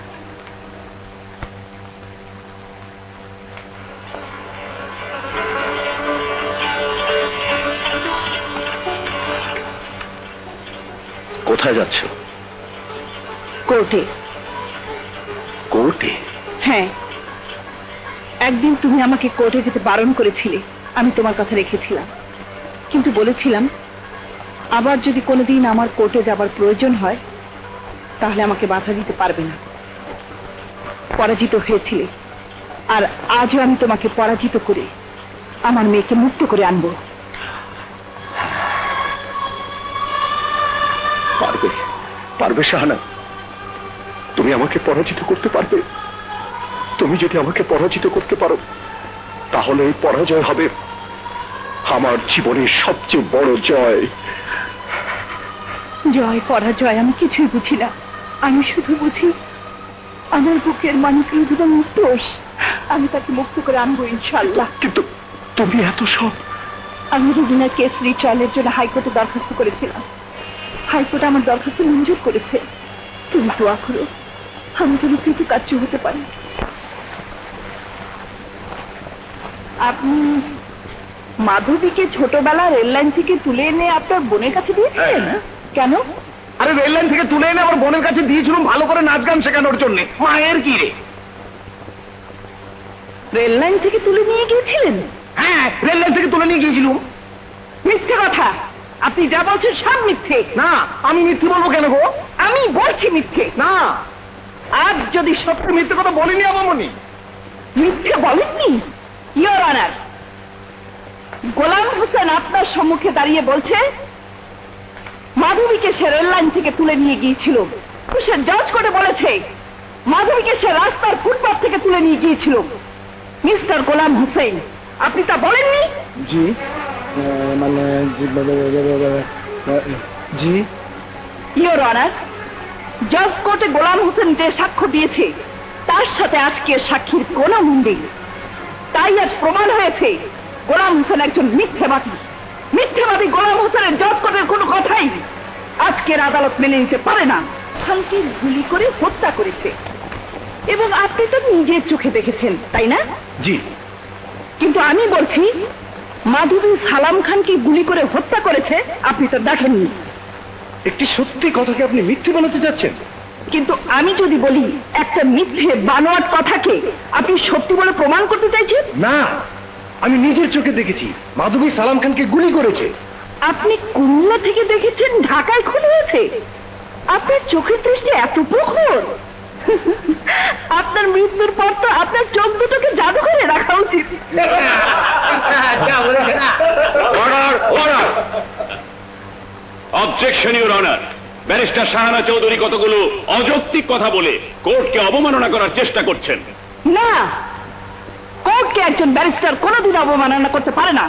Speaker 1: কোথায় যাচ্ছ?
Speaker 2: কোর্টে।
Speaker 1: কোর্টে?
Speaker 2: হ্যাঁ, একদিন তুমি আমাকে কোর্টে যেতে বারণ করেছিলে, আমি তোমার কথা রেখেছিলাম। কিন্তু বলেছিলাম আবার যদি কোনোদিন আমার কোর্টে যাবার প্রয়োজন হয় তাহলে আমাকে বাধা দিতে পারবে না। পরাজিত হয়েছিলে, আর আজও আমি তোমাকে পরাজিত করে আমার মেয়েকে মুক্ত করে আনবো।
Speaker 1: পারবে শাহানা, তুমি আমাকে পরাজিত করতে পারবে। তুমি যদি আমাকে পরাজিত করতে পারো তাহলে এই পরাজয় হবে আমার জীবনের সবচেয়ে বড় জয়।
Speaker 2: জয় পরাজয় আমি কিছুই বুঝি না, আমি শুধু বুঝি আমার বুকের মানুষ রুবিনা নির্দোষ, আমি তাকে মুক্ত করে আনবো ইনশাল্লাহ।
Speaker 1: কিন্তু তুমি এত সব।
Speaker 2: আমি রুবিনার কেস রিট্রায়ালের জন্য হাইকোর্টে দরখাস্ত করেছিলাম, হাইকোর্ট আমার দরখাস্ত মঞ্জুর করেছে। তুমি দোয়া করো আমি যেন কৃতকার্য হতে পারি। আপনি মাধবীকে ছোটবেলা রেল লাইন থেকে তুলে এনে আপনার বোনের কাছে দিয়েছিলেন? কেন?
Speaker 5: আরে রেল লাইন থেকে তুলে এনে আমার বোনের কাছে দিয়েছিলাম ভালো করে নাচ গান শেখানোর জন্য। মায়ের কি রে?
Speaker 2: রেল লাইন থেকে তুলে নিয়ে গিয়েছিলেন?
Speaker 5: হ্যাঁ, রেল লাইন থেকে তুলে নিয়ে গিয়েছিলাম।
Speaker 2: মিথ্যে কথা, আপনি যা বলছেন সব মিথ্যে।
Speaker 5: না, আমি মিথ্যে বলবো কেন গো?
Speaker 2: আমি বলছি মিথ্যে।
Speaker 5: না,
Speaker 2: আজ যদি
Speaker 5: সত্যি মিথ্যে কথা বলিনি আমার মনি।
Speaker 2: মিথ্যে বলেননি? ইয়োর অনার, গোলাম হোসেন আপনার সম্মুখে দাঁড়িয়ে বলছে মাধবীকে সে রেল লাইন থেকে তুলে নিয়ে গিয়েছিল। সে জজ করে বলেছে মাধবীকে সে রাস্তার ফুটপাথ থেকে তুলে নিয়ে গিয়েছিল। মিস্টার গোলাম হোসেন, আপনি তা বলেননি?
Speaker 5: জি, মানে জি।
Speaker 2: ইয়োর অনার, জজ কোর্টে গোলাম হোসেন যে সাক্ষ্য দিয়েছে তার সাথে আজকের সাক্ষীর কোনো মিল নেই। তাই আজ প্রমাণ হয়েছে গোলাম হোসেন একজন মিথ্যেবাদী। মিথ্যেবাদী গোলাম হোসেনের জজ কোর্টের কোনো কথাই আজকের আদালত মেনে নিতে পারে না। খানকে গুলি করে হত্যা করেছে, এবং আপনি তো নিজের চোখে দেখেছেন, তাই না?
Speaker 5: জি।
Speaker 2: কিন্তু আমি বলছি মাধবী সালাম খানকে গুলি করে হত্যা করেছে, আপনি তো দেখেননি।
Speaker 5: একটি সত্যি কথাকে আপনি মিথ্যে বানাতে চাচ্ছেন?
Speaker 2: কিন্তু আমি যদি বলি একটা মিথ্যে বানোয়াট কথাকে আপনি সত্যি বলে প্রমাণ করতে চাইছেন?
Speaker 5: না, আমি নিজের চোখে দেখেছি মাধবী সালাম খানকে গুলি করেছে।
Speaker 2: আপনি কুমিল্লা থেকে দেখেছেন ঢাকায় খুন হয়েছে? আপনার চোখের দৃষ্টি এত প্রখর। আপনার মৃত্যুর পর তো আপনার চোখ দুটোকে জাদুঘরে রাখা উচিত।
Speaker 6: Objection your honour. Barrister Shahana Chowdhury কতগুলো অযৌক্তিক কথা বলে কোর্টকে অবমাননা করার চেষ্টা করছেন।
Speaker 2: না, কোর্টকে একজন ব্যারিস্টার কোনোদিন অবমাননা করতে পারে না।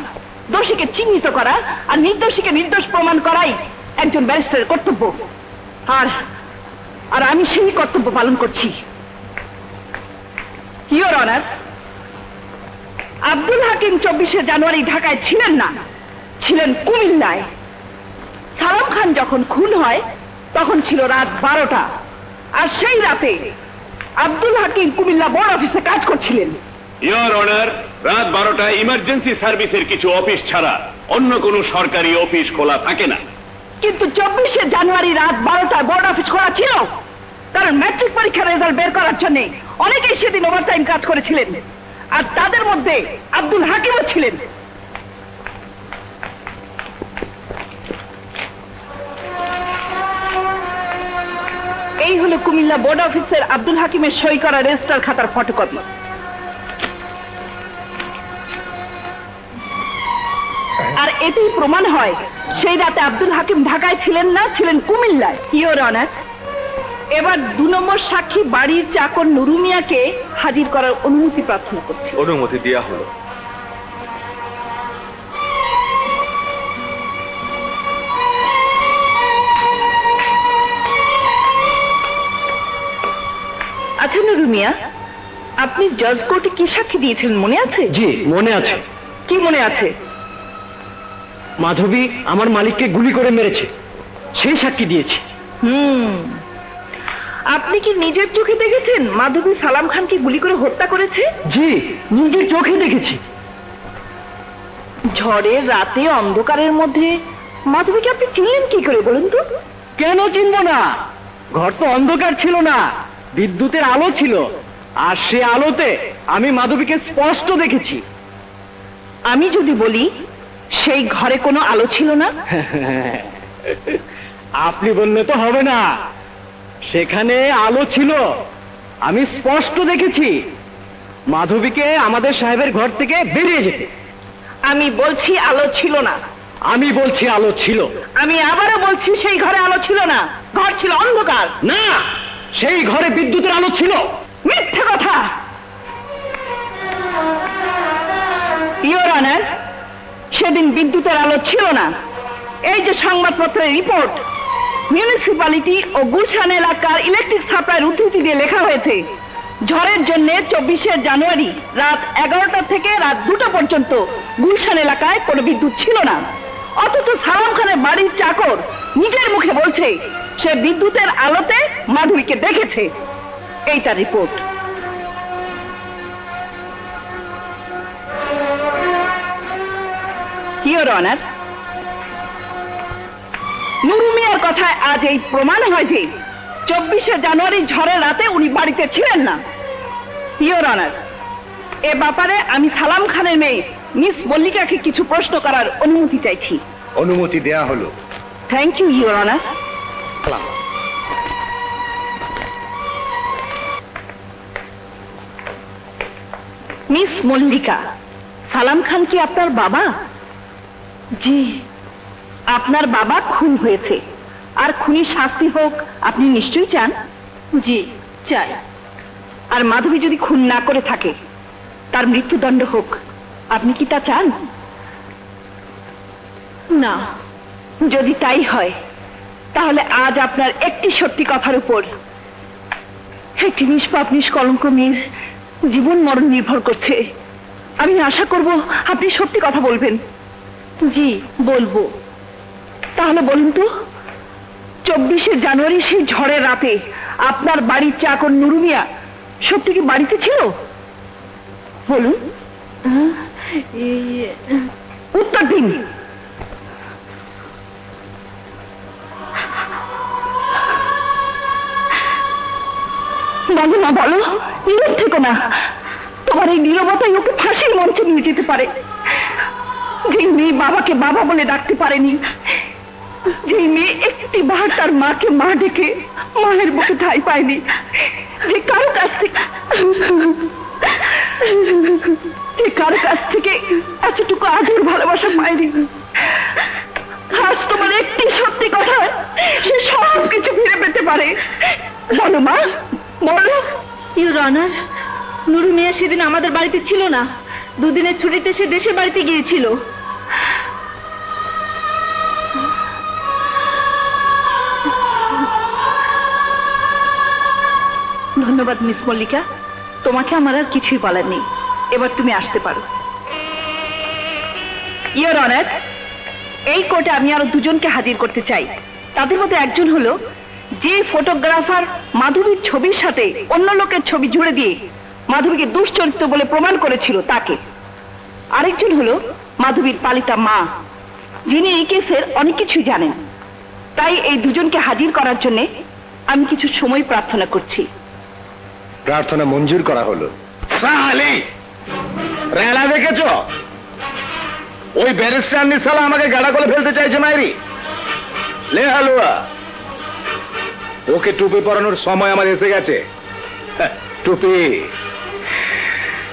Speaker 2: দোষীকে চিহ্নিত করা আর নির্দোষীকে নির্দোষ প্রমাণ করাই একজন ব্যারিস্টারের কর্তব্য। আর আমি সেই কর্তব্য পালন করছি। ইওর অনার, আব্দুল হাকিম 24শে জানুয়ারি ঢাকায় ছিলেন না, ছিলেন কুমিল্লায়। সালাম খান যখন খুন হয় তখন ছিল রাত 12টা, আর সেই রাতে আব্দুল হাকিম কুমিল্লা বোর্ড অফিসে কাজ করছিলেন।
Speaker 6: ইওর অনার, রাত 12টায় ইমার্জেন্সি সার্ভিসের কিছু অফিস ছাড়া অন্য কোনো সরকারি অফিস খোলা থাকে না।
Speaker 2: কিন্তু 24শে জানুয়ারি রাত 12টায় বোর্ড অফিস খোলা ছিল, কারণ ম্যাট্রিক পরীক্ষার রেজাল্ট বের করার জন্য অনেকেই সেদিন ওভারটাইম কাজ করেছিলেন, আর তাদের মধ্যে আব্দুল হাকিমও ছিলেন। এই হলো কুমিল্লা বোর্ড অফিসের আব্দুল হাকিমের সই করা রেজিস্টার খাতার ফটোকপি। আর এতেই প্রমাণ হয় সেই রাতে আব্দুল হাকিম ঢাকায় ছিলেন না, ছিলেন কুমিল্লায়। ইওর অনার, এবার 2 নম্বর সাক্ষী বাড়ির চাকর নুরু মিয়াকে হাজির করার অনুমতি প্রার্থনা করছি।
Speaker 4: অনুমতি দেয়া হলো।
Speaker 2: আচ্ছা নুরু মিয়া, আপনি জজ কোর্টে কি সাক্ষী দিয়েছিলেন মনে আছে?
Speaker 5: জি মনে আছে।
Speaker 2: কি মনে আছে?
Speaker 5: মাধবী আমার মালিককে গুলি করে মেরেছে, সেই সাক্ষী দিয়েছি।
Speaker 2: আপনি কি নিজের চোখে দেখেছেন মাধবী সালাম খানকে গুলি করে হত্যা করেছে?
Speaker 5: জি নিজের চোখে দেখেছি।
Speaker 2: ঝড়ের রাতে অন্ধকারের মধ্যে মাধবীকে আপনি চিনলেন কি করে বলুন তো?
Speaker 5: কেন চিনব না? ঘর তো অন্ধকার ছিল না, বিদ্যুতের আলো ছিল, আর সে আলোতে আমি মাধবীকে স্পষ্ট দেখেছি।
Speaker 2: আমি যদি বলি সেই ঘরে কোনো আলো ছিল না?
Speaker 5: আপনি বললে তো হবে না, সেখানে আলো ছিল, আমি স্পষ্ট দেখেছি মাধবীকে আমাদের সাহেবের ঘর থেকে বেরিয়ে যেতে।
Speaker 2: আমি বলছি আলো ছিল না।
Speaker 5: আমি বলছি আলো ছিল।
Speaker 2: আমি আবারও বলছি সেই ঘরে আলো ছিল না, ঘর ছিল অন্ধকার।
Speaker 5: না, সেই ঘরে বিদ্যুতের আলো ছিল।
Speaker 2: মিথ্যে কথা। ইওর অনার, সেদিন বিদ্যুতের আলো ছিল না। এই যে সংবাদপত্রের রিপোর্ট, মিউনিসিপ্যালিটি ও গুলশান এলাকার ইলেকট্রিক সাপ্লাইয়ের উদ্ধৃতি দিয়ে লেখা হয়েছে, ঝড়ের জন্য 24শে জানুয়ারি রাত 11টা থেকে রাত 2টা পর্যন্ত গুলশান এলাকায় কোনো বিদ্যুৎ ছিল না। অথচ সালাম খানের বাড়ির চাকর নিজের মুখে বলছে সে বিদ্যুতের আলোতে মাধবীকে দেখেছে। এইটা রিপোর্ট। ইওর অনার, নুরু মিয়ার কথায় আজ এই প্রমাণ হয় যে 24শে জানুয়ারি ঝড়ের রাতে উনি বাড়িতে ছিলেন না। ইওর অনার, এ ব্যাপারে আমি সালাম খানের মেয়ে মিস মল্লিকাকে কিছু প্রশ্ন করার অনুমতি চাইছি।
Speaker 1: অনুমতি দেয়া হলো।
Speaker 2: Thank you your honour. Miss Mallika, Salam Khan কি আপনার বাবা? জি। আপনার বাবা খুন হয়েছে, আর খুনির শাস্তি হোক আপনি নিশ্চয়ই চান? জি চাই। আর মাধবী যদি খুন না করে থাকে, তার মৃত্যুদণ্ড হোক, আপনি কি তা চান? না। যদি তাই হয়, তাহলে আজ আপনার একটি সত্যি কথার উপর একটি নিষ্পাপ নিষ্কলঙ্ক মেয়ের জীবন মরণ নির্ভর করছে। আমি আশা করব আপনি সত্যি কথা বলবেন। জি বলবো। তাহলে বলুন তো, 24শে জানুয়ারি সেই ঝড়ের রাতে আপনার বাড়ির চাকর নুরু মিয়া সত্যি কি বাড়িতে ছিল? বলুন, উত্তর দিন। বলো না, বলো, নীরব থেকো না। তোমার আমার এই নীরবতাই ওকে ফাঁসির মঞ্চে নিয়ে যেতে পারে। যে মেয়ে বাবাকে বাবা বলে ডাকতে পারেনি, যে মেয়ে একটি বার তার মাকে মা ডেকে মায়ের বুকে ঠাঁই পায়নি, যে কারো কাছ থেকে এতটুকু আদর ভালোবাসা পায়নি, আজ তোমার একটি সত্যি কথা সে সব কিছু ফিরে পেতে পারে। বলো মা, বলো।
Speaker 8: ইউর অনার, নুরু মিয়া সেদিন আমাদের বাড়িতে ছিল না। দুদিনের ছুটিতে সে দেশের বাড়িতে গিয়েছিল।
Speaker 2: ধন্যবাদ মিস মল্লিকা, তোমাকে আমার আর কিছুই বলার নেই। এবার তুমি আসতে পারো। ইওর অনার, এই কোর্টে আমি আরো দুজনকে হাজির করতে চাই। তাদের মধ্যে একজন হলো যে ফটোগ্রাফার মাধবীর ছবির সাথে অন্য লোকের ছবি জুড়ে দিয়ে মাধবীকে দুশ্চরিত্র বলে প্রমাণ করেছিল তাকে। আরেকজন হলো মাধবীর পালিতা মা, যিনি এই কেসের অনেক কিছুই জানেন। তাই এই দুজনকে হাজির করার জন্য আমি কিছু সময় প্রার্থনা করছি।
Speaker 5: প্রার্থনা মঞ্জুর করা হলো। রেলা দেখেছ? ওই ব্যারিস্টার নিসালা আমাকে গাড়া করে ফেলতে চাইছে মাইরি। লে হালুয়া, ওকে টুপি পরানোর সময় আমার এসে গেছে। টুপি,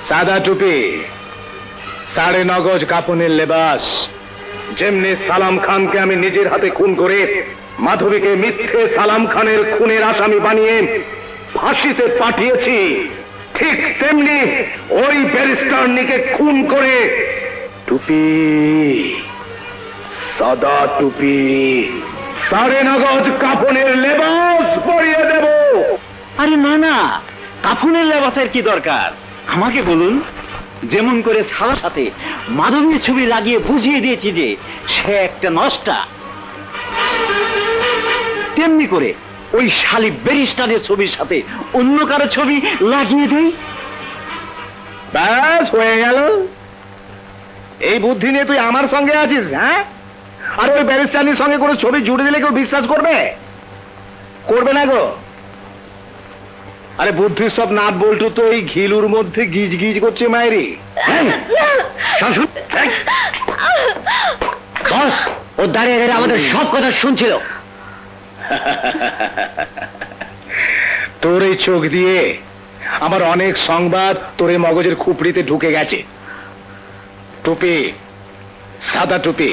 Speaker 5: সাদা টুপি, 9.5 গজ কাপনের লেবাস। যেমনি সালাম খানকে আমি নিজের হাতে খুন করে মাধবীকে মিথ্যে সালাম খানের খুনের আসামি বানিয়ে ফাঁসিতে পাঠিয়েছি, ঠিক তেমনি ওই ব্যারিস্টার নিকে খুন করে টুপি, সাদা টুপি, 9.5 গজ কাপনের লেবাস পরিয়ে দেব।
Speaker 3: আরে না না, কাফনের লেবাসের কি দরকার? আমাকে বলুন, যেমন করে সারা সাথে মাধবীর ছবি লাগিয়ে বুঝিয়ে দিয়েছি যে সে একটা নষ্টা, তেমনি করে ওই শালি ব্যারিস্টারের ছবির সাথে অন্য কারো ছবি লাগিয়ে দেই।
Speaker 5: ব্যাস হয়ে গেল। এই বুদ্ধি নিয়ে তুই আমার সঙ্গে আছিস? হ্যাঁ, আর ওই ব্যারিস্টারের সঙ্গে কোনো ছবি জুড়ে দিলে কেউ বিশ্বাস করবে? করবে না গো। আরে বুদ্ধির সব নাট বল্টু তো এই ঘিলুর মধ্যে গিজ গিজ করছে মায়েরি।
Speaker 3: বস, ও দাঁড়িয়ে দাঁড়িয়ে আমাদের সব কথা শুনছিল।
Speaker 5: তোর এই চোখ দিয়ে আমার অনেক সংবাদ তোর এই মগজের খুপড়িতে ঢুকে গেছে। টুপি, সাদা টুপি,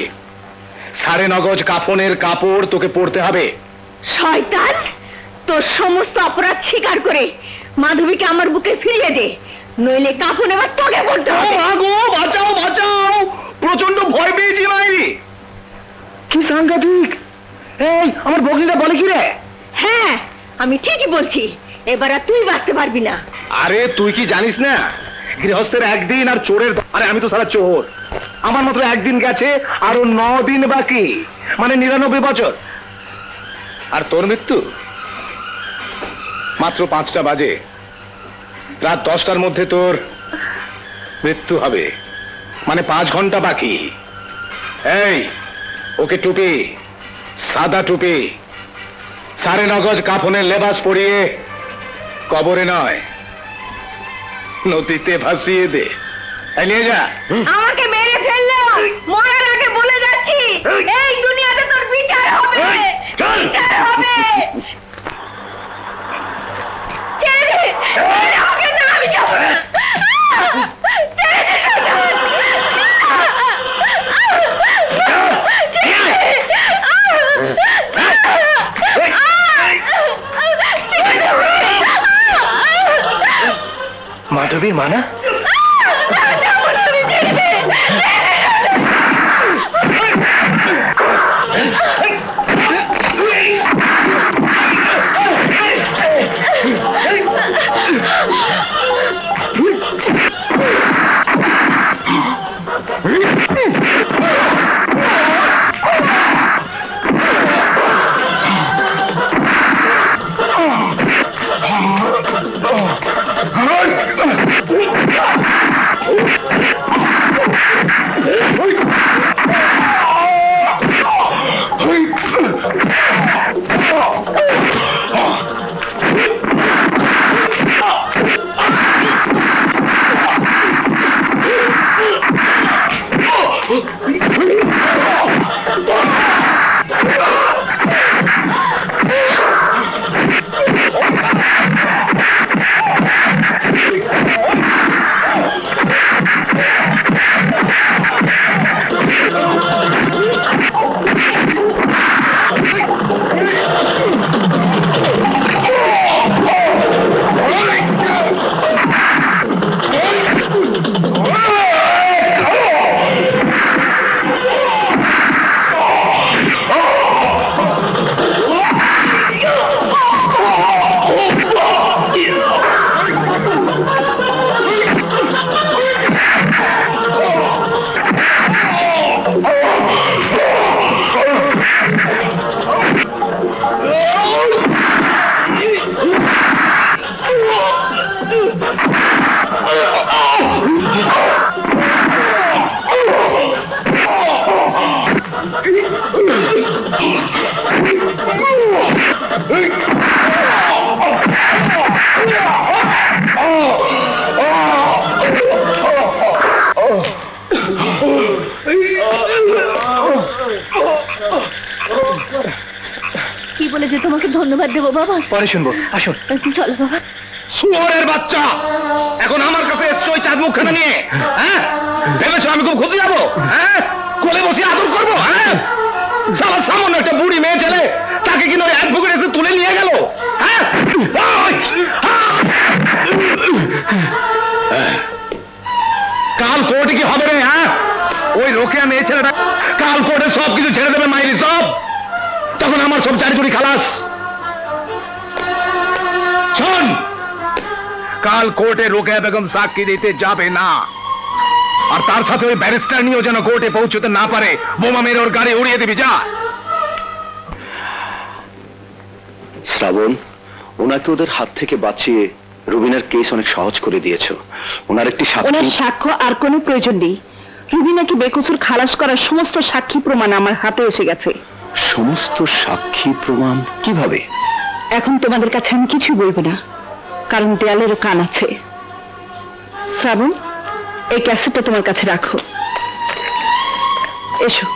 Speaker 5: 9.5 গজ কাফনের কাপড় তোকে পরতে হবে।
Speaker 8: শয়তান, তোর সমস্ত অপরাধ স্বীকার করে মাধবীকে আমার বুকে ফিরিয়ে দে, নইলে কাফন এবার তোকে পড়তে হবে।
Speaker 5: বাঁচাও বাঁচাও, প্রচন্ড ভয় পেয়েছি মাইরি। কি সাংঘাতিক! এই আমার বগলিটা বলে কি রে?
Speaker 8: হ্যাঁ, আমি ঠিকই বলছি, এবার আর তুই বাঁচতে পারবি না।
Speaker 5: আরে তুই কি জানিস না, গৃহস্থের একদিন আর চোরের, আরে আমি তো সারা চোর। আমার মাত্র একদিন গেছে, আরো 9 দিন বাকি, মানে 99 বছর। আর তোর মৃত্যু মাত্র 5টা বাজে। রাত 10টার মধ্যে তোর মৃত্যু হবে, মানে 5 ঘন্টা বাকি। এই ওকে টুপি, সাদা টুপি, 9.5 গজ কাফনের লেবাস পরিয়ে কবরে নয় নদীতে ভাসিয়ে দে। নিয়ে যা।
Speaker 8: আমাকে মেরে ফেললো, মরার আগে বলে যাচ্ছি, এই দুনিয়াতে তোর বিচার হবে, বিচার হবে। ছেড়ে দে, ওকে না, আমি যাবো না। ছেড়ে দে শয়তান।
Speaker 5: মাধবীর মানা
Speaker 8: যে তোমাকে ধন্যবাদ দেবো বাবা।
Speaker 5: পরে শুনবো, আসুন।
Speaker 8: চলো বাবা।
Speaker 5: শুয়োরের বাচ্চা, এখন আমার কাছে এসছো ওই চাঁদ মুখখানা নিয়ে? হ্যাঁ, ভেবেছো আমি খুব খুঁজে যাবো? হ্যাঁ, কোলে বসে আদর করবো? হ্যাঁ, সামান্য একটা বুড়ি মেয়ে ছেলে, তাকে কিনা ওই অ্যাডভোকেট এসে তুলে নিয়ে গেল। হ্যাঁ, কাল কোর্টে কি হবে রে? হ্যাঁ, ওই রোকেয়া মেয়ে ছেলেটা কাল কোর্টে সব কিছু ছেড়ে দেবে, মাইরি সব। তখন আমার সব চারিচুরি খালাস। শোন, কাল কোর্টে রোকেয়া বেগম সাক্ষী দিতে যাবে না, আর তার সাথে ওই ব্যারিস্টার নিয়েও যেন কোর্টে পৌঁছতে না পারে। বোমা মেরে ওর গাড়ি উড়িয়ে দিবি, যা।
Speaker 9: শ্রাবণ, ওনাকে ওদের হাত থেকে বাঁচিয়ে রুবিনার কেস অনেক সহজ করে দিয়েছো। ওনার একটি
Speaker 2: সাক্ষ্য আর কোনো প্রয়োজন নেই। রুবিনাকে বেকসুর খালাস করার সমস্ত সাক্ষী প্রমাণ আমার হাতে এসে গেছে।
Speaker 9: সমস্ত সাক্ষী প্রমাণ? কিভাবে?
Speaker 2: এখন তোমাদের কাছে আমি কিছু বলবো না, কারণ দেয়ালেরও কান আছে। শ্রাবণ, এই ক্যাসেটটা তোমার কাছে রাখো। এসো।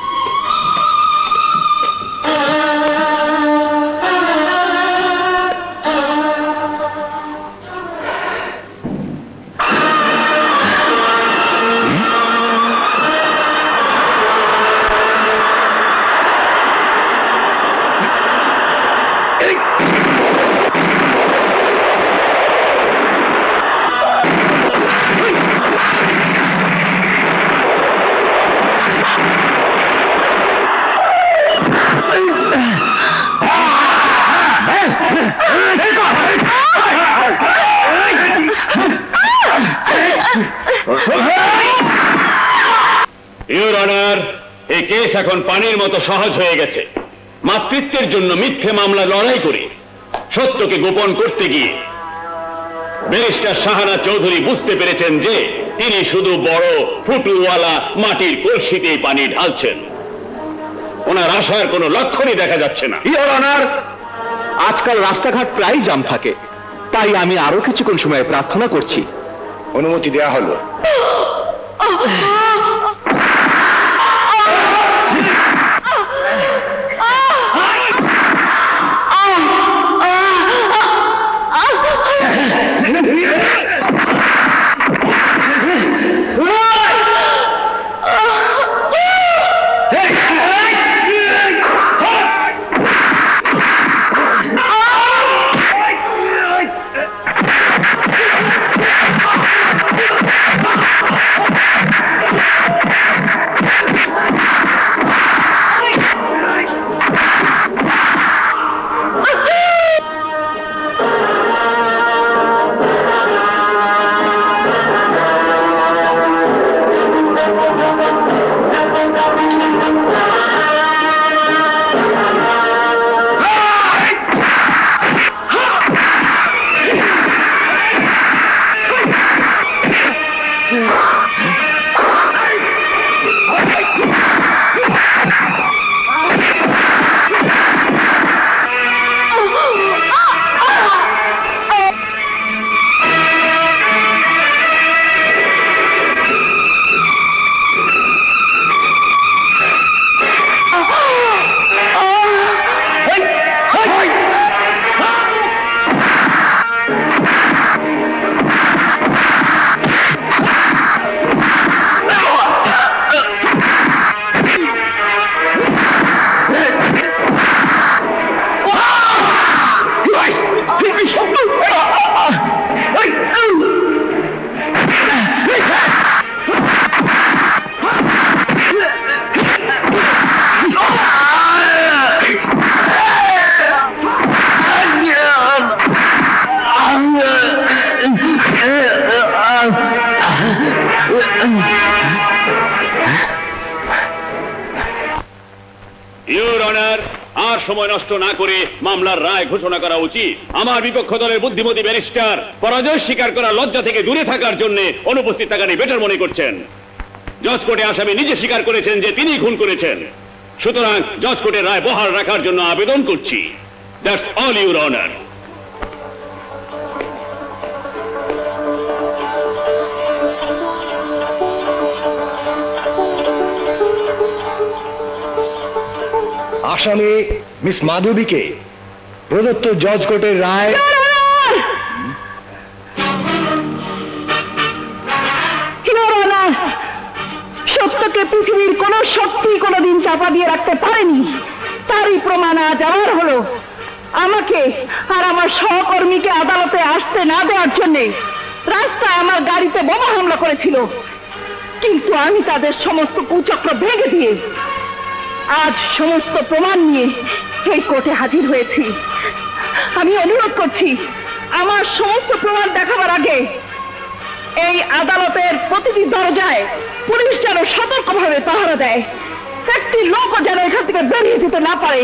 Speaker 6: ইউর অনার, এই কেস এখন পানির মতো সহজ হয়ে গেছে। মাতৃত্বের জন্য মিথ্যে মামলা লড়াই করে সত্যকে গোপন করতে গিয়ে ব্যারিস্টার শাহানা চৌধুরী বুঝতে পেরেছেন যে তিনি শুধু বড় ফুটুওয়ালা মাটির কলসিতেই পানি ঢালছেন। ওনার আশার কোনো লক্ষণই দেখা যাচ্ছে না।
Speaker 5: ইওর অনার, আজকাল রাস্তাঘাট প্রায় জাম থাকে, তাই আমি আরো কিছুক্ষণ সময় প্রার্থনা করছি। অনুমতি দেয়া হলো।
Speaker 6: সময় নষ্ট না করে মামলার রায় ঘোষণা করা উচিত। আমার বিপক্ষ দলের বুদ্ধিমতী ব্যারিস্টার পরাজয় স্বীকার করা লজ্জা থেকে দূরে থাকার জন্য অনুপস্থিত থাকারই বেটার মনে করছেন। জজ কোর্টে আসামি নিজে স্বীকার করেছেন যে তিনি খুন করেছেন, সুতরাং জজ কোর্টের রায় বহাল রাখার জন্য আবেদন করছি। That's all your honour.
Speaker 5: আসামি মিস মাধবীকে প্রদত্ত জজ কোর্টের রায়।
Speaker 2: সত্যকে পৃথিবীর কোন শক্তি কোনদিন চাপা দিয়ে রাখতে পারেনি, তারই প্রমাণ আজ আমার হলো। আমাকে আর আমার সহকর্মীকে আদালতে আসতে না দেওয়ার জন্য রাস্তায় আমার গাড়িতে বোমা হামলা করেছিল, কিন্তু আমি তাদের সমস্ত কুচক্র ভেঙে দিয়ে আজ সমস্ত প্রমাণ নিয়ে এই কোর্টে হাজির হয়েছি। আমি অনুরোধ করছি, আমার সমস্ত প্রমাণ দেখাবার আগে এই আদালতের প্রতিটি দরজায় পুলিশ যেন সতর্কভাবে পাহারা দেয়, একটি লোকও যেন এখান থেকে বেরিয়ে যেতে না পারে।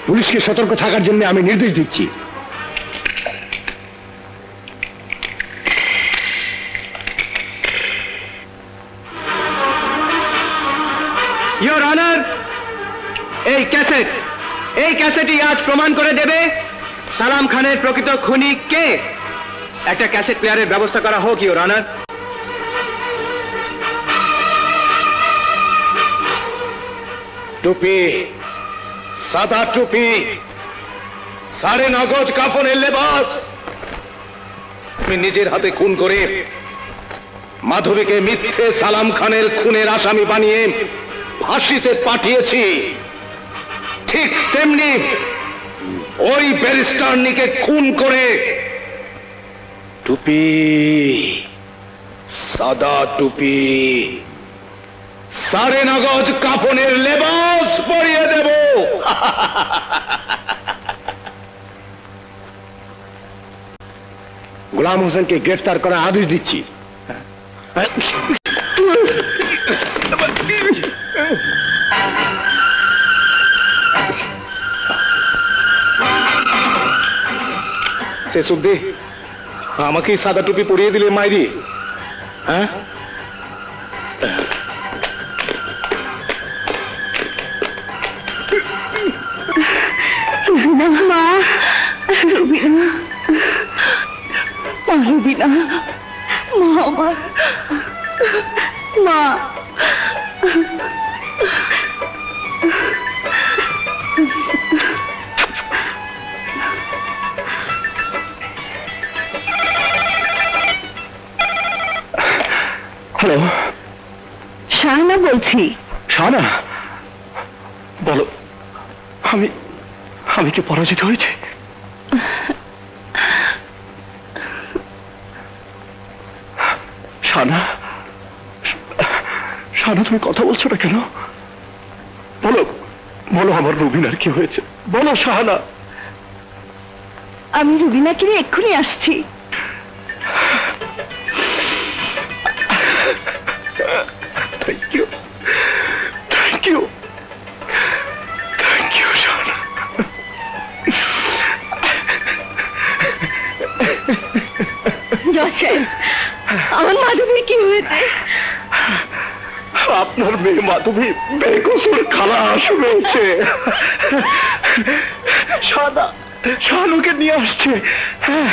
Speaker 5: পুলিশকে সতর্ক থাকার জন্য আমি নির্দেশ দিচ্ছি।
Speaker 3: ইয়োর অনার, এই ক্যাসেটই আজ প্রমাণ করে দেবে সালাম খানের প্রকৃত খুনি কে। একটা ক্যাসেট প্লেয়ারের ব্যবস্থা করা হোক ইয়োর অনার।
Speaker 5: টুপি, সাদা টুপি, 9.5 গজ কাফনের লেবাস, তুমি নিজের হাতে খুন করে মাধবীকে মিথ্যে সালাম খানের খুনের আসামি বানিয়ে ফাঁসিতে পাঠিয়েছি। ঠিক তেমনি ওই ব্যারিস্টারনিকে খুন করে টুপি, সাদা টুপি, 9.5 গজ কাফনের লেবাস পরিয়ে দেব। গোলাম হোসেনকে গ্রেফতার করার আদেশ দিচ্ছি। শেষ অব্দি আমাকে সাদা টুপি পরিয়ে দিলে মাইরি। হ্যাঁ,
Speaker 2: রুবিনা, মা, রুবিনা, রুবিনা, মা, আমার মা।
Speaker 5: হ্যালো,
Speaker 2: শাহানা বলছি।
Speaker 5: শাহানা, বলো, আমি কি পরাজিত হয়েছে? শাহানা, তুমি কথা বলছো না কেন? বলো, আমার রুবিনার কি হয়েছে? বলো শাহানা।
Speaker 2: আমি রুবিনাকে নিয়ে এক্ষুনি আসছি।
Speaker 5: Thank you, Shahana.
Speaker 2: আমার মাধবীর কি হয়েছে?
Speaker 5: আপনার মেয়ে মাধবী বেকসুর খালাস হয়েছে। শাহানুকে নিয়ে আসছে। হ্যাঁ,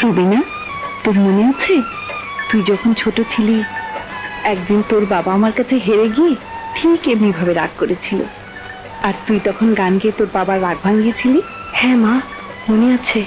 Speaker 2: রুবিনা, তোর মনে আছে তুই যখন ছোট ছিলি একদিন তোর বাবা আমার কাছে হেরে গিয়ে ঠিক এমনি ভাবে রাগ করেছিল, আর তুই তখন গান গেয়ে তোর বাবার রাগ ভাঙিয়েছিলি? হ্যাঁ মা, মনে আছে।